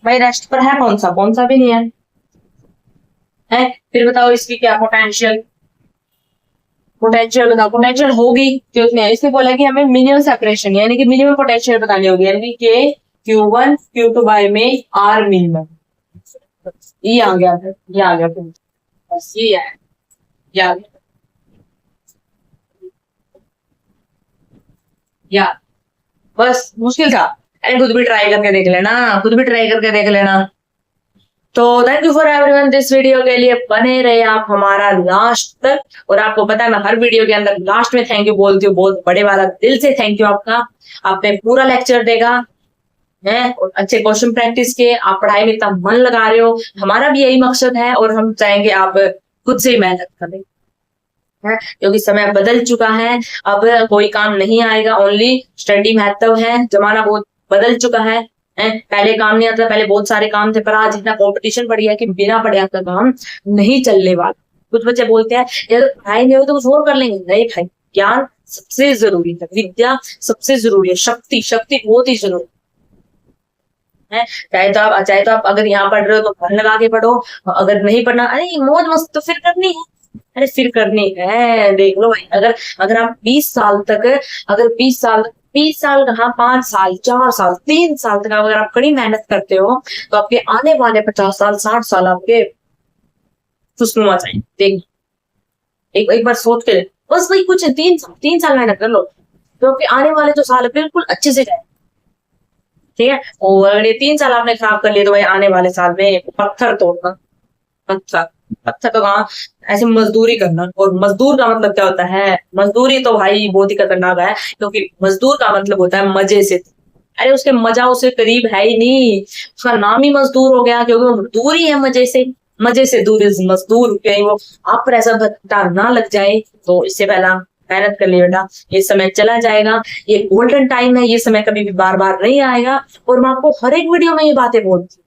भाई रेस्ट पर है कौन सा, कौन सा भी नहीं है। फिर बताओ इसकी क्या पोटेंशियल, पोटेंशियल बताओ, पोटेंशियल होगी क्यों नहीं, इसने बोला कि हमें मिनिमम सेपरेशन यानी कि मिनिमम पोटेंशियल बतानी होगी, यानी कि के Q1 Q2 बाय में आर मिनिमम, ये आ गया, ये आ गया, बस ये है, ये आ गया यार, बस मुश्किल था। अरे खुद भी ट्राई करके देख लेना, खुद भी ट्राई करके देख लेना। तो thank you for everyone, this video के लिए बने रहे आप हमारा लास्ट तक। और आपको पता है मैं हर वीडियो के अंदर लास्ट में थैंक यू बोलती हूँ, बहुत बड़े वाला दिल से थैंक यू आपका। आपने पूरा लेक्चर देगा है और अच्छे क्वेश्चन प्रैक्टिस किए, आप पढ़ाई में इतना मन लगा रहे हो, हमारा भी यही मकसद है और हम चाहेंगे आप खुद से ही मेहनत करें, है क्योंकि समय बदल चुका है, अब कोई काम नहीं आएगा, ओनली स्टडी महत्व है, जमाना बहुत बदल चुका है। पहले काम नहीं आता, पहले बहुत सारे काम थे, पर आज इतना कंपटीशन बढ़ गया कि बिना पढ़े का काम नहीं चलने वाला। कुछ बच्चे बोलते हैं यार पढ़ाई नहीं हो तो कुछ और कर लेंगे, नहीं भाई, ज्ञान सबसे जरूरी है, विद्या सबसे जरूरी है, शक्ति शक्ति बहुत ही जरूरी है। चाहे तो आप अगर यहाँ पढ़ रहे हो तो मन लगा के पढ़ो, अगर नहीं पढ़ना अरे मौज मस्त तो फिर करनी है, अरे फिर करनी है, देख लो भाई, अगर अगर आप 20 साल तक, अगर 20 साल कहाँ, 5 साल 4 साल 3 साल तक अगर आप कड़ी मेहनत करते हो तो आपके आने वाले 50 साल 60 साल आपके खुशनुमा चाहिए। देख एक बार सोच के बस वही कुछ है, 3 साल मेहनत कर लो तो आपके आने वाले जो साल है बिल्कुल अच्छे से जाए। ठीक है, और अगर ये 3 साल आपने खराब कर लिए तो भाई आने वाले साल में पत्थर तोड़ना, पत्थर पत्थर तो कहाँ, ऐसे मजदूरी करना, और मजदूर का मतलब क्या होता है, मजदूरी तो भाई बहुत ही खतरनाक है, क्योंकि मजदूर का मतलब होता है मजे से, अरे उसके मजा उसके करीब है ही नहीं, उसका नाम ही मजदूर हो गया, क्योंकि वो दूर ही है मजे से, मजे से दूर इज मजदूर, कहीं वो आप पर ऐसा भत्ता ना लग जाए, तो इससे पहला मेहनत कर लिया बेटा, ये समय चला जाएगा, ये गोल्डन टाइम है, ये समय कभी भी बार बार नहीं आएगा। और मैं आपको हर एक वीडियो में ये बातें बोलती हूँ,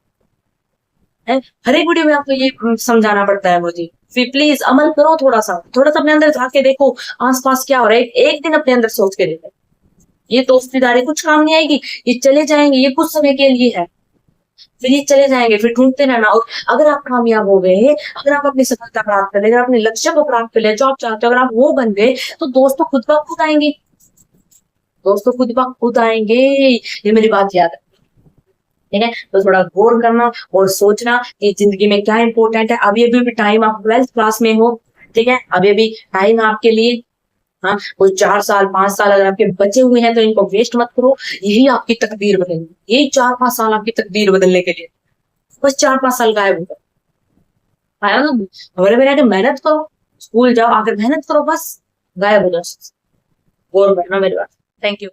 हर एक वीडियो में आपको ये समझाना पड़ता है मुझे, फिर प्लीज अमल करो, थोड़ा सा अपने अंदर झांक के देखो आसपास क्या हो रहा है, एक दिन अपने अंदर सोच के देखो, ये दोस्तीदारी कुछ काम नहीं आएगी, ये चले जाएंगे, ये कुछ समय के लिए है, फिर ये चले जाएंगे, फिर ढूंढते रहना। और अगर आप कामयाब हो गए, अगर आप अपनी सफलता प्राप्त कर ले, अगर अपने लक्ष्य को प्राप्त कर ले, जो आप चाहते हो अगर आप वो बन गए, तो दोस्तों खुद ब खुद आएंगे, दोस्तों खुद ब खुद आएंगे, ये मेरी बात याद है। ठीक है, तो थोड़ा गौर करना और सोचना कि जिंदगी में क्या इंपॉर्टेंट है। अभी अभी भी टाइम, आप 12th क्लास में हो, ठीक है, अभी अभी टाइम है आपके लिए। हाँ, कोई 4 साल 5 साल अगर आपके बचे हुए हैं तो इनको वेस्ट मत करो, यही आपकी तकदीर बदलेगी, यही 4-5 साल आपकी तकदीर बदलने के लिए, बस 4-5 साल गायब हो गए, आया ना, हमारे मेरे मेहनत करो, स्कूल जाओ आकर मेहनत करो, बस गायब हो जाओ, और बढ़ना मेरी बात। Thank you.